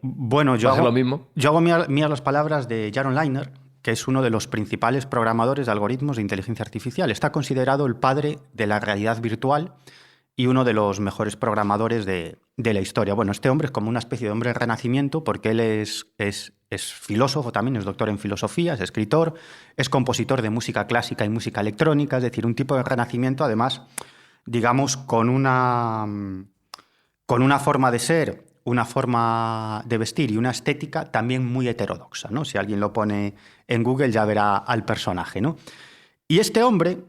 Bueno, yo lo mismo. Yo hago mías las palabras de Jaron Lanier, que es uno de los principales programadores de algoritmos de inteligencia artificial. Está considerado el padre de la realidad virtual y uno de los mejores programadores de la historia. Bueno, este hombre es como una especie de hombre del renacimiento porque él es filósofo también, es doctor en filosofía, es escritor, es compositor de música clásica y música electrónica, es decir, un tipo de renacimiento, además, digamos, con una forma de ser, una forma de vestir y una estética también muy heterodoxa, ¿no? Si alguien lo pone en Google ya verá al personaje, ¿no? Y este hombre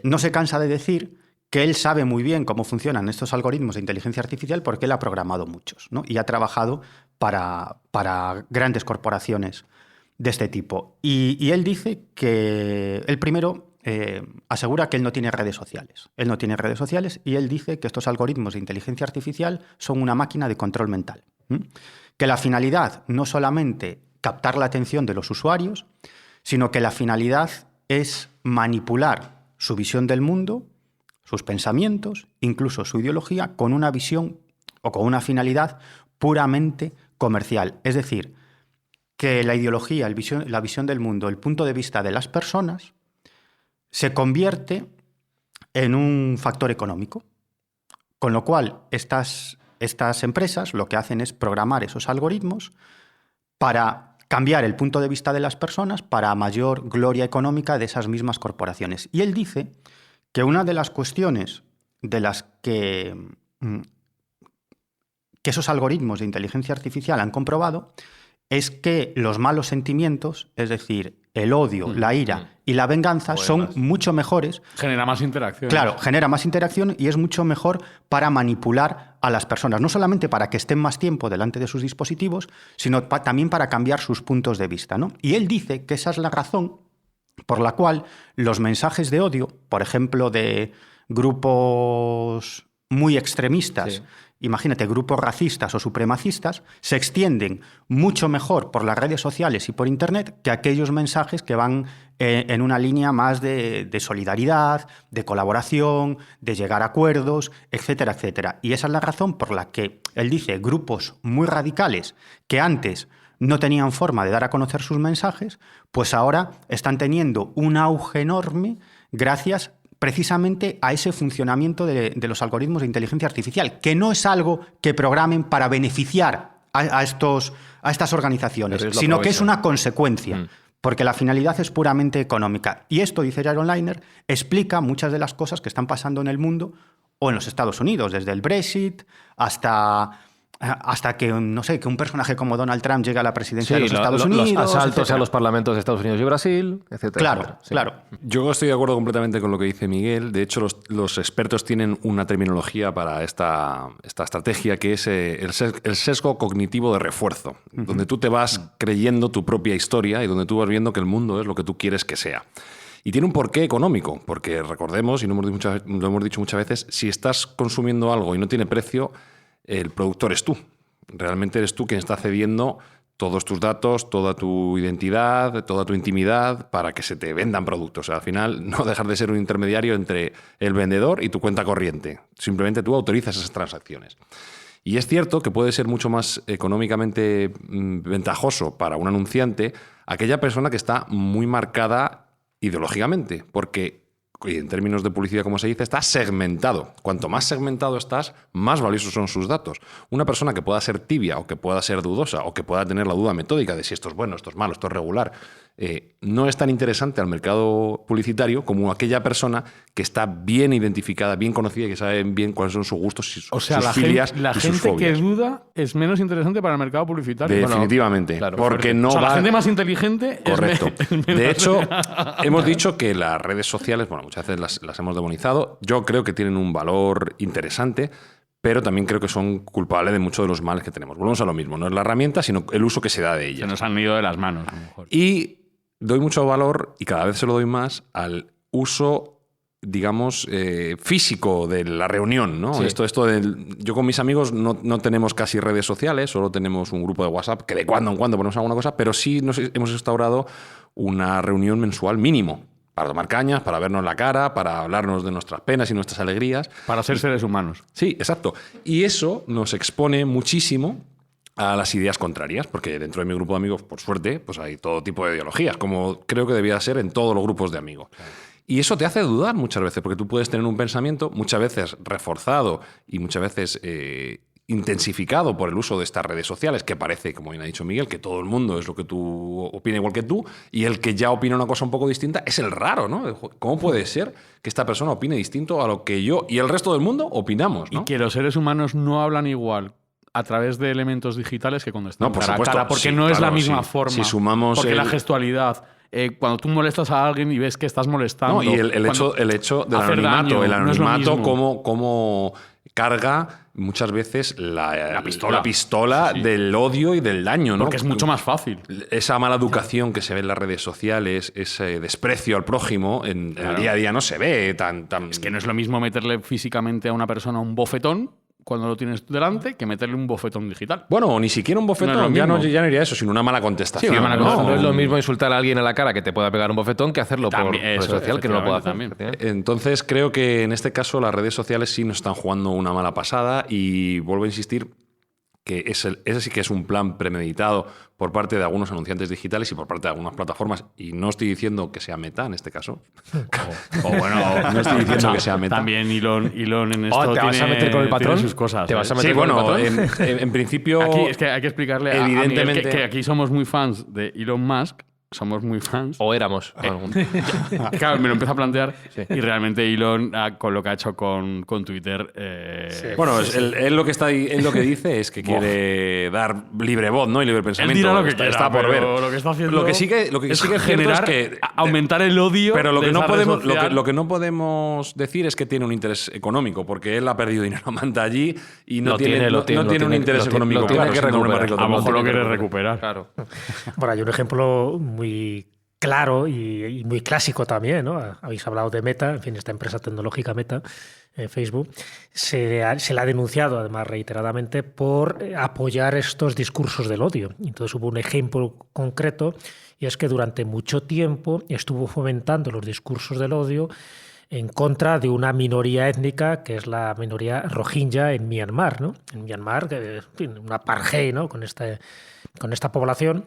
no se cansa de decir que él sabe muy bien cómo funcionan estos algoritmos de inteligencia artificial porque él ha programado muchos, ¿no? Y ha trabajado para grandes corporaciones de este tipo. Y él dice que él primero asegura que él no tiene redes sociales. Él no tiene redes sociales y él dice que estos algoritmos de inteligencia artificial son una máquina de control mental. Que la finalidad no solamente captar la atención de los usuarios, sino que la finalidad es manipular su visión del mundo, sus pensamientos, incluso su ideología, con una visión o con una finalidad puramente comercial. Es decir, que la ideología, la visión del mundo, el punto de vista de las personas se convierte en un factor económico. Con lo cual, estas empresas lo que hacen es programar esos algoritmos para cambiar el punto de vista de las personas para mayor gloria económica de esas mismas corporaciones. Y él dice que una de las cuestiones de las que esos algoritmos de inteligencia artificial han comprobado es que los malos sentimientos, es decir, el odio, la ira y la venganza son mucho mejores. Genera más interacción. Claro, genera más interacción y es mucho mejor para manipular a las personas. No solamente para que estén más tiempo delante de sus dispositivos, sino también para cambiar sus puntos de vista, ¿no? Y él dice que esa es la razón por la cual los mensajes de odio, por ejemplo, de grupos muy extremistas, imagínate, grupos racistas o supremacistas, se extienden mucho mejor por las redes sociales y por Internet que aquellos mensajes que van en una línea más de solidaridad, de colaboración, de llegar a acuerdos, etcétera, etcétera. Y esa es la razón por la que él dice grupos muy radicales que antes no tenían forma de dar a conocer sus mensajes, pues ahora están teniendo un auge enorme gracias precisamente a ese funcionamiento de los algoritmos de inteligencia artificial, que no es algo que programen para beneficiar a estas organizaciones, sino que es una consecuencia, porque la finalidad es puramente económica. Y esto, dice Jaron Lanier, explica muchas de las cosas que están pasando en el mundo o en los Estados Unidos, desde el Brexit hasta que, no sé, que un personaje como Donald Trump llegue a la presidencia de los Estados Unidos. Los asaltos etcétera. A los parlamentos de Estados Unidos y Brasil, etcétera. Claro, etcétera. Sí. claro. Yo estoy de acuerdo completamente con lo que dice Miguel. De hecho, los expertos tienen una terminología para esta estrategia que es el sesgo cognitivo de refuerzo, donde tú te vas creyendo tu propia historia y donde tú vas viendo que el mundo es lo que tú quieres que sea. Y tiene un porqué económico, porque recordemos, y lo hemos dicho muchas veces, si estás consumiendo algo y no tiene precio, el productor es tú. Realmente eres tú quien está cediendo todos tus datos, toda tu identidad, toda tu intimidad para que se te vendan productos. O sea, al final no dejar de ser un intermediario entre el vendedor y tu cuenta corriente. Simplemente tú autorizas esas transacciones. Y es cierto que puede ser mucho más económicamente ventajoso para un anunciante aquella persona que está muy marcada ideológicamente, porque en términos de publicidad, como se dice, está segmentado. Cuanto más segmentado estás, más valiosos son sus datos. Una persona que pueda ser tibia o que pueda ser dudosa o que pueda tener la duda metódica de si esto es bueno, esto es malo, esto es regular, no es tan interesante al mercado publicitario como aquella persona que está bien identificada, bien conocida y que sabe bien cuáles son sus gustos y sus filias la y sus gente que fobias. duda es menos interesante para el mercado publicitario. Definitivamente. claro, porque no O sea, la va... gente más inteligente Correcto. es menos... De hecho, hemos dicho que las redes sociales, bueno, muchas veces las hemos demonizado. Yo creo que tienen un valor interesante, pero también creo que son culpables de muchos de los males que tenemos. Volvemos a lo mismo, no es la herramienta, sino el uso que se da de Se ella. nos han ido de las manos, a lo mejor. Y doy mucho valor, y cada vez se lo doy más, al uso, digamos, físico de la reunión, ¿no? Sí. Yo con mis amigos no tenemos casi redes sociales, solo tenemos un grupo de WhatsApp que de cuando en cuando ponemos alguna cosa, pero sí hemos instaurado una reunión mensual mínimo para tomar cañas, para vernos la cara, para hablarnos de nuestras penas y nuestras alegrías. Para ser seres humanos. Sí, exacto. Y eso nos expone muchísimo a las ideas contrarias, porque dentro de mi grupo de amigos, por suerte, pues hay todo tipo de ideologías, como creo que debía ser en todos los grupos de amigos. Y eso te hace dudar muchas veces, porque tú puedes tener un pensamiento muchas veces reforzado y muchas veces intensificado por el uso de estas redes sociales, que parece, como bien ha dicho Miguel, que todo el mundo es lo que tú opina igual que tú, y el que ya opina una cosa un poco distinta es el raro, ¿no? ¿Cómo puede ser que esta persona opine distinto a lo que yo y el resto del mundo opinamos, ¿no? Y que los seres humanos no hablan igual a través de elementos digitales que cuando están No, por cara a supuesto. cara, porque Sí, no es la claro, misma sí. forma. Si sumamos porque la el- gestualidad, cuando tú molestas a alguien y ves que estás molestando... No, y el cuando- hecho del hacer anonimato, daño, el no es lo anonimato mismo. como carga muchas veces la pistola. pistola Sí. del odio y del daño, ¿no? Porque es mucho más fácil. Esa mala educación que se ve en las redes sociales, ese desprecio al prójimo, en el día a día no se ve tan... Es que no es lo mismo meterle físicamente a una persona un bofetón cuando lo tienes delante que meterle un bofetón digital. Bueno, o ni siquiera un bofetón, No es lo ya no mismo. iría eso, sino una mala contestación. Sí, una mala ¿no? contestación. No es lo mismo insultar a alguien a la cara que te pueda pegar un bofetón que hacerlo También, por eso, red social, que no lo puede hacer. efectivamente, Entonces creo que en este caso las redes sociales sí nos están jugando una mala pasada y vuelvo a insistir que ese sí que es un plan premeditado por parte de algunos anunciantes digitales y por parte de algunas plataformas. Y no estoy diciendo que sea Meta en este caso. O bueno, No estoy diciendo que sea Meta. También Elon en esto ¿te vas a meter con el patrón? tiene sus cosas. ¿Te vas a Sí, meter con el bueno, patrón? en principio... Aquí es que hay que explicarle a Miguel Evidentemente- que aquí somos muy fans de Elon Musk, somos muy fans. O éramos. algún- Claro, me lo empiezo a plantear y realmente Elon, con lo que ha hecho con Twitter... Bueno, él lo que dice es que quiere dar libre voz, ¿no? Y libre Él pensamiento. dirá lo que está, quiera, está por ver. pero lo que está haciendo Lo que sí que es cierto generar, es que aumentar el odio. Pero lo de que, no esa red podemos, social. lo que no podemos decir es que tiene un interés económico, porque él ha perdido dinero, manda allí y no Lo tiene tiene, lo tiene, un lo tiene, interés lo tiene, económico. lo tiene claro, que siendo un hombre recuperar. rico A lo del mejor mundo. lo quiere recuperar. Claro. Bueno, hay un ejemplo muy claro y muy clásico también, ¿no? Habéis hablado de Meta, en fin, esta empresa tecnológica Meta, Facebook, se la ha denunciado además reiteradamente por apoyar estos discursos del odio. Entonces hubo un ejemplo concreto y es que durante mucho tiempo estuvo fomentando los discursos del odio en contra de una minoría étnica que es la minoría rohingya en Myanmar, ¿no? En Myanmar, que, en fin, una apartheid, ¿no? Con esta población.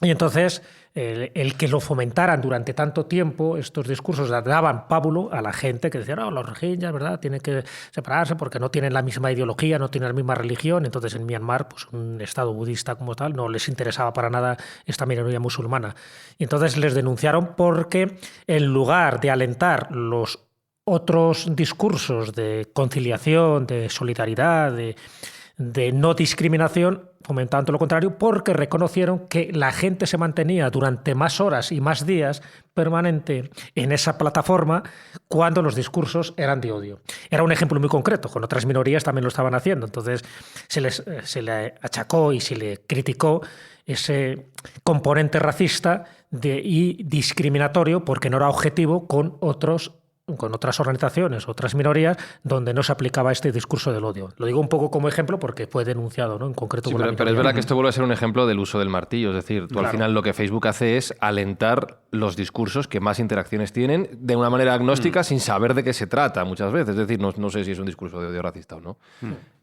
Y entonces, el que lo fomentaran durante tanto tiempo, estos discursos daban pábulo a la gente que decía, no, los rohingyas, ¿verdad?, tienen que separarse porque no tienen la misma ideología, no tienen la misma religión. Entonces, en Myanmar, pues un estado budista como tal, no les interesaba para nada esta minoría musulmana. Y entonces les denunciaron porque, en lugar de alentar los otros discursos de conciliación, de solidaridad, de no discriminación, fomentaban todo lo contrario, porque reconocieron que la gente se mantenía durante más horas y más días permanente en esa plataforma cuando los discursos eran de odio. Era un ejemplo muy concreto, con otras minorías también lo estaban haciendo. Entonces se le achacó y se le criticó ese componente racista y discriminatorio porque no era objetivo con otros con otras organizaciones, otras minorías, donde no se aplicaba este discurso del odio. Lo digo un poco como ejemplo porque fue denunciado, ¿no? En concreto Sí, con la pero es minoría. verdad que esto vuelve a ser un ejemplo del uso del martillo. Es decir, tú al final lo que Facebook hace es alentar los discursos que más interacciones tienen de una manera agnóstica sin saber de qué se trata muchas veces. Es decir, no sé si es un discurso de odio racista o no.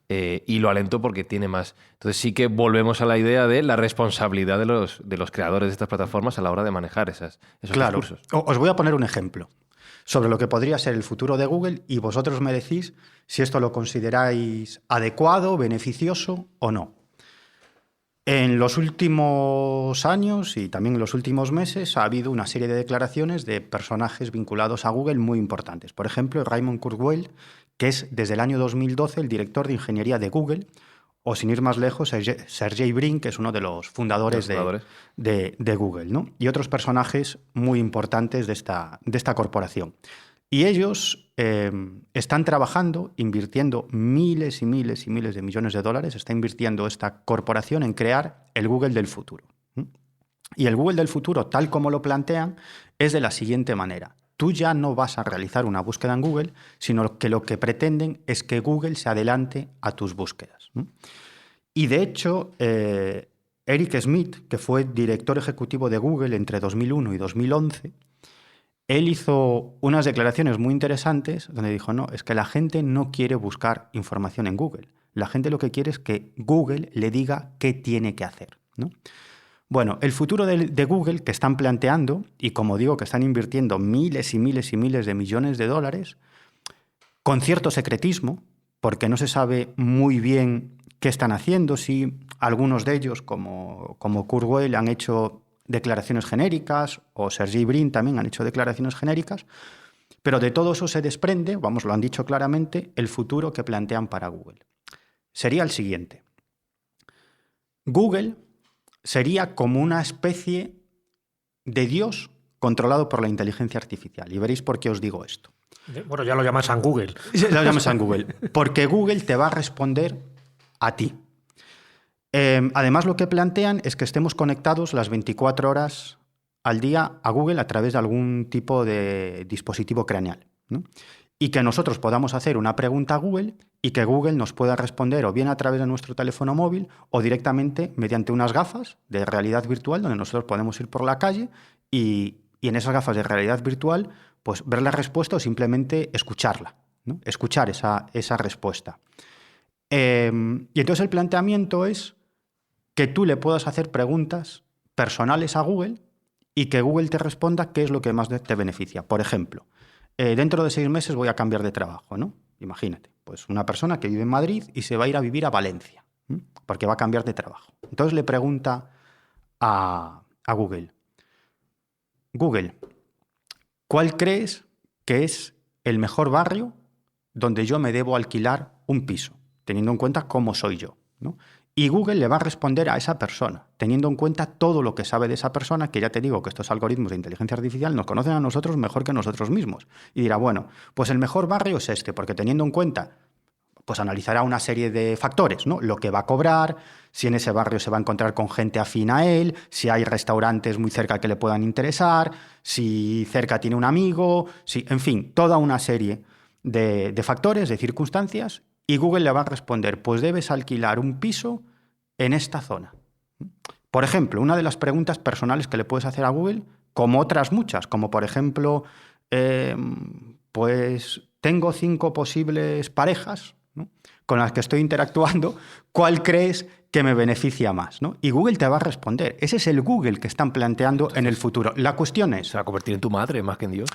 Y lo alentó porque tiene más. Entonces sí que volvemos a la idea de la responsabilidad de los creadores de estas plataformas a la hora de manejar esos Claro. discursos. Os voy a poner un ejemplo sobre lo que podría ser el futuro de Google y vosotros me decís si esto lo consideráis adecuado, beneficioso o no. En los últimos años y también en los últimos meses ha habido una serie de declaraciones de personajes vinculados a Google muy importantes. Por ejemplo, Raymond Kurzweil, que es desde el año 2012 el director de ingeniería de Google, o sin ir más lejos, Sergey Brin, que es uno de los fundadores de Google, ¿no? Y otros personajes muy importantes de esta corporación. Y ellos están trabajando, invirtiendo miles y miles y miles de millones de dólares, está invirtiendo esta corporación en crear el Google del futuro. Y el Google del futuro, tal como lo plantean, es de la siguiente manera. Tú ya no vas a realizar una búsqueda en Google, sino que lo que pretenden es que Google se adelante a tus búsquedas, ¿no? Y de hecho, Eric Schmidt, que fue director ejecutivo de Google entre 2001 y 2011, él hizo unas declaraciones muy interesantes donde dijo, no, es que la gente no quiere buscar información en Google. La gente lo que quiere es que Google le diga qué tiene que hacer, ¿no? Bueno, el futuro de Google que están planteando, y como digo que están invirtiendo miles y miles y miles de millones de dólares, con cierto secretismo, porque no se sabe muy bien qué están haciendo, si algunos de ellos, como Kurzweil, han hecho declaraciones genéricas, o Sergey Brin también han hecho declaraciones genéricas, pero de todo eso se desprende, vamos, lo han dicho claramente, el futuro que plantean para Google. Sería el siguiente. Google sería como una especie de Dios controlado por la inteligencia artificial. Y veréis por qué os digo esto. Bueno, ya lo llamas San Google. Lo llamas San Google. Porque Google te va a responder a ti. Además, lo que plantean es que estemos conectados las 24 horas al día a Google a través de algún tipo de dispositivo craneal, ¿no? Y que nosotros podamos hacer una pregunta a Google y que Google nos pueda responder o bien a través de nuestro teléfono móvil o directamente mediante unas gafas de realidad virtual donde nosotros podemos ir por la calle y en esas gafas de realidad virtual pues ver la respuesta o simplemente escucharla, ¿no? Escuchar esa respuesta. Y entonces el planteamiento es que tú le puedas hacer preguntas personales a Google y que Google te responda qué es lo que más te beneficia. Por ejemplo, dentro de 6 meses voy a cambiar de trabajo, ¿no? Imagínate, pues una persona que vive en Madrid y se va a ir a vivir a Valencia, ¿sí? Porque va a cambiar de trabajo. Entonces le pregunta a Google, Google, ¿cuál crees que es el mejor barrio donde yo me debo alquilar un piso, teniendo en cuenta cómo soy yo, ¿no? Y Google le va a responder a esa persona, teniendo en cuenta todo lo que sabe de esa persona, que ya te digo que estos algoritmos de inteligencia artificial nos conocen a nosotros mejor que nosotros mismos. Y dirá, bueno, pues el mejor barrio es este, porque teniendo en cuenta, pues analizará una serie de factores, ¿no? Lo que va a cobrar, si en ese barrio se va a encontrar con gente afín a él, si hay restaurantes muy cerca que le puedan interesar, si cerca tiene un amigo, si, en fin, toda una serie de factores, de circunstancias. Y Google le va a responder, pues debes alquilar un piso en esta zona. Por ejemplo, una de las preguntas personales que le puedes hacer a Google, como otras muchas, como por ejemplo, pues tengo 5 posibles parejas, ¿no?, con las que estoy interactuando, ¿cuál crees que me beneficia más, ¿no? Y Google te va a responder. Ese es el Google que están planteando en el futuro. La cuestión es... Se va a convertir en tu madre más que en Dios.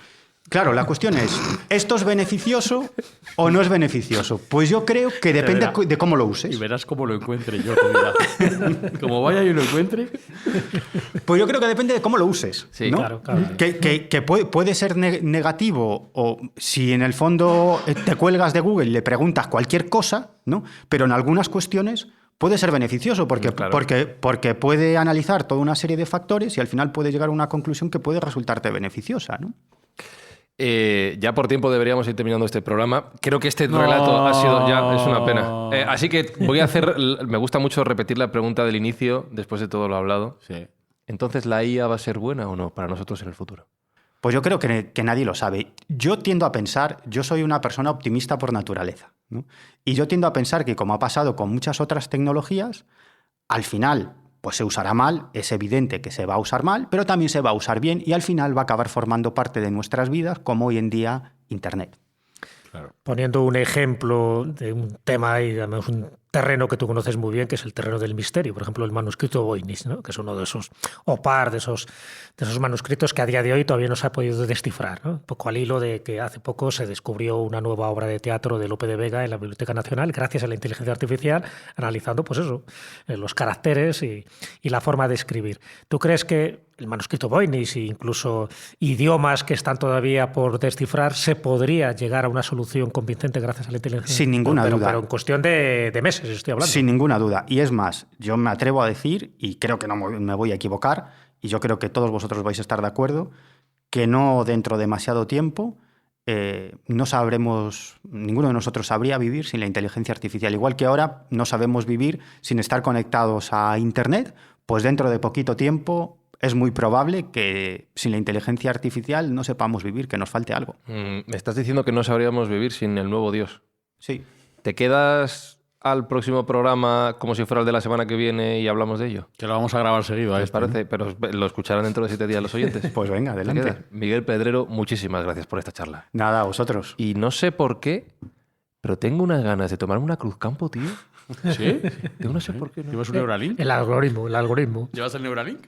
Claro, la cuestión es, ¿esto es beneficioso o no es beneficioso? Pues yo creo que depende de cómo lo uses. Y verás cómo lo encuentre yo. Como vaya y lo encuentre. Pues yo creo que depende de cómo lo uses. Sí, ¿no? claro. Que puede ser negativo o si en el fondo te cuelgas de Google y le preguntas cualquier cosa, ¿no? Pero en algunas cuestiones puede ser beneficioso porque, claro, porque puede analizar toda una serie de factores y al final puede llegar a una conclusión que puede resultarte beneficiosa, ¿no? Ya por tiempo deberíamos ir terminando este programa. Creo que este relato ha sido ya, es una pena. Así que voy a hacer, me gusta mucho repetir la pregunta del inicio, después de todo lo hablado. Sí. Entonces, ¿la IA va a ser buena o no para nosotros en el futuro? Pues yo creo que nadie lo sabe. Yo tiendo a pensar, yo soy una persona optimista por naturaleza, ¿no? Y yo tiendo a pensar que, como ha pasado con muchas otras tecnologías, al final pues se usará mal, es evidente que se va a usar mal, pero también se va a usar bien y al final va a acabar formando parte de nuestras vidas, como hoy en día Internet. Claro. Poniendo un ejemplo de un tema y además un terreno que tú conoces muy bien, que es el terreno del misterio. Por ejemplo, el manuscrito Voynich, ¿no? Que es uno de esos, o par de esos manuscritos que a día de hoy todavía no se ha podido descifrar, ¿no? Un poco al hilo de que hace poco se descubrió una nueva obra de teatro de Lope de Vega en la Biblioteca Nacional, gracias a la inteligencia artificial, analizando pues eso, los caracteres y la forma de escribir. ¿Tú crees que el manuscrito Voynich e incluso idiomas que están todavía por descifrar se podría llegar a una solución convincente gracias a la inteligencia? Sin ninguna duda. Pero en cuestión de meses estoy hablando. Sin ninguna duda. Y es más, yo me atrevo a decir, y creo que no me voy a equivocar, y yo creo que todos vosotros vais a estar de acuerdo, que no dentro de demasiado tiempo no sabremos, ninguno de nosotros sabría vivir sin la inteligencia artificial. Igual que ahora no sabemos vivir sin estar conectados a Internet, pues dentro de poquito tiempo es muy probable que sin la inteligencia artificial no sepamos vivir, que nos falte algo. Me estás diciendo que no sabríamos vivir sin el nuevo Dios. Sí. ¿Te quedas al próximo programa como si fuera el de la semana que viene y hablamos de ello? Que lo vamos a grabar seguido. ¿Les parece? Pero lo escucharán dentro de 7 días los oyentes. Pues venga, ¿Te adelante. quedas? Miguel Pedrero, muchísimas gracias por esta charla. Nada, a vosotros. Y no sé por qué, pero tengo unas ganas de tomarme una Cruzcampo, tío. ¿Sí? Yo no sé por qué. ¿No? ¿Llevas un Neuralink? El algoritmo. ¿Llevas el Neuralink?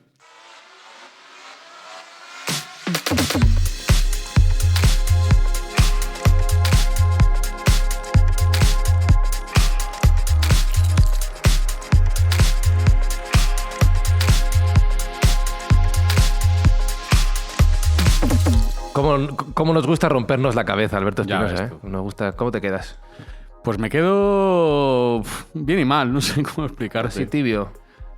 ¿Cómo nos gusta rompernos la cabeza, Alberto Ya Espinosa? ves tú. Nos gusta. ¿Cómo te quedas? Pues me quedo bien y mal, no sé cómo explicarte. Así tibio.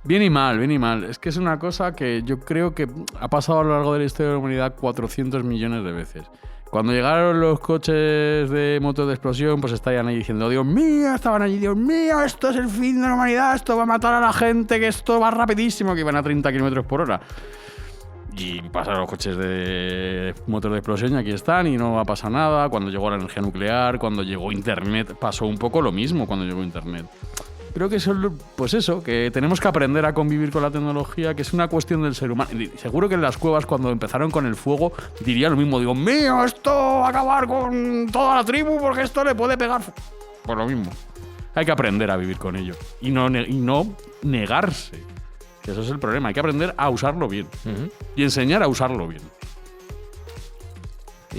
Bien y mal, bien y mal. Es que es una cosa que yo creo que ha pasado a lo largo de la historia de la humanidad 400 millones de veces. Cuando llegaron los coches de motor de explosión, pues estaban ahí diciendo, Dios mío, estaban allí, Dios mío, esto es el fin de la humanidad, esto va a matar a la gente, que esto va rapidísimo, que iban a 30 kilómetros por hora. Y pasaron los coches de motor de explosión y aquí están y no ha pasado nada. Cuando llegó la energía nuclear, cuando llegó Internet, pasó un poco lo mismo cuando llegó Internet. Creo que eso, pues eso, que tenemos que aprender a convivir con la tecnología, que es una cuestión del ser humano. Y seguro que en las cuevas, cuando empezaron con el fuego, diría lo mismo. Digo, mío, esto va a acabar con toda la tribu porque esto le puede pegar. Pues lo mismo. Hay que aprender a vivir con ello y no negarse. Eso es el problema. Hay que aprender a usarlo bien y enseñar a usarlo bien.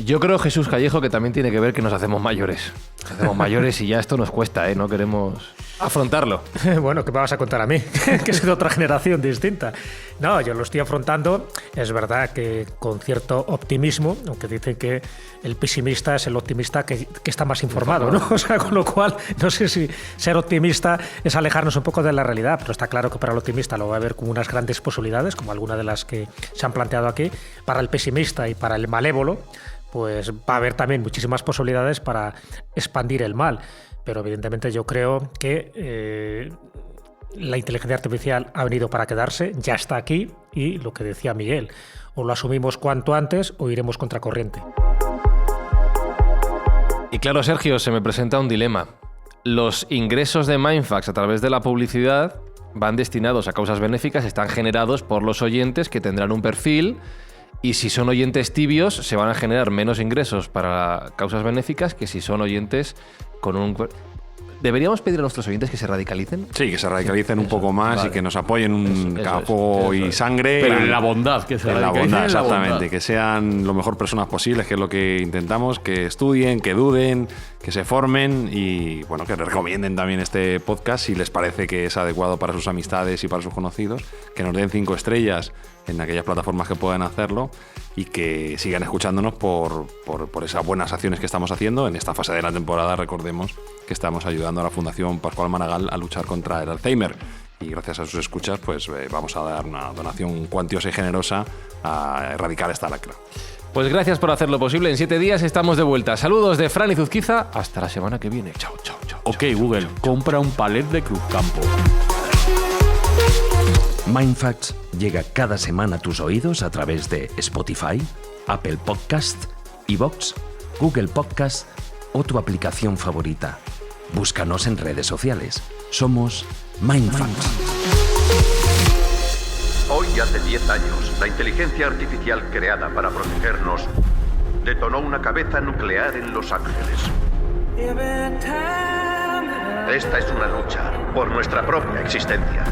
Yo creo, Jesús Callejo, que también tiene que ver que nos hacemos mayores. Nos hacemos mayores y ya esto nos cuesta, ¿eh? No queremos afrontarlo. Bueno, ¿qué me vas a contar a mí? Que soy de otra generación distinta. No, yo lo estoy afrontando. Es verdad que con cierto optimismo, aunque dicen que el pesimista es el optimista que está más informado, ¿no? O sea, con lo cual, no sé si ser optimista es alejarnos un poco de la realidad, pero está claro que para el optimista lo va a ver como unas grandes posibilidades, como algunas de las que se han planteado aquí. Para el pesimista y para el malévolo, pues va a haber también muchísimas posibilidades para expandir el mal. Pero evidentemente yo creo que la inteligencia artificial ha venido para quedarse, ya está aquí y lo que decía Miguel, o lo asumimos cuanto antes o iremos contracorriente. Y claro, Sergio, se me presenta un dilema. Los ingresos de Mindfax a través de la publicidad van destinados a causas benéficas, están generados por los oyentes que tendrán un perfil. Y si son oyentes tibios, se van a generar menos ingresos para causas benéficas que si son oyentes con un... ¿Deberíamos pedir a nuestros oyentes que se radicalicen? Sí, que se radicalicen un poco más vale. y que nos apoyen Eso a fuego y sangre. Pero en la bondad, que se En la radicalicen bondad, en la exactamente. bondad. Que sean lo mejor personas posibles, que es lo que intentamos, que estudien, que duden, que se formen y bueno, que recomienden también este podcast si les parece que es adecuado para sus amistades y para sus conocidos, que nos den 5 estrellas en aquellas plataformas que puedan hacerlo y que sigan escuchándonos por esas buenas acciones que estamos haciendo. En esta fase de la temporada, recordemos que estamos ayudando a la Fundación Pascual Maragall a luchar contra el Alzheimer. Y gracias a sus escuchas, pues vamos a dar una donación cuantiosa y generosa a erradicar esta lacra. Pues gracias por hacerlo posible. En 7 días estamos de vuelta. Saludos de Fran y Zuzquiza. Hasta la semana que viene. Chao, chao, chao. Ok, Google, compra un palet de Cruzcampo. Mindfacts llega cada semana a tus oídos a través de Spotify, Apple Podcast, iVoox, Google Podcast o tu aplicación favorita. Búscanos en redes sociales. Somos Mindfacts. Hoy hace 10 años, la inteligencia artificial creada para protegernos detonó una cabeza nuclear en Los Ángeles. Esta es una lucha por nuestra propia existencia.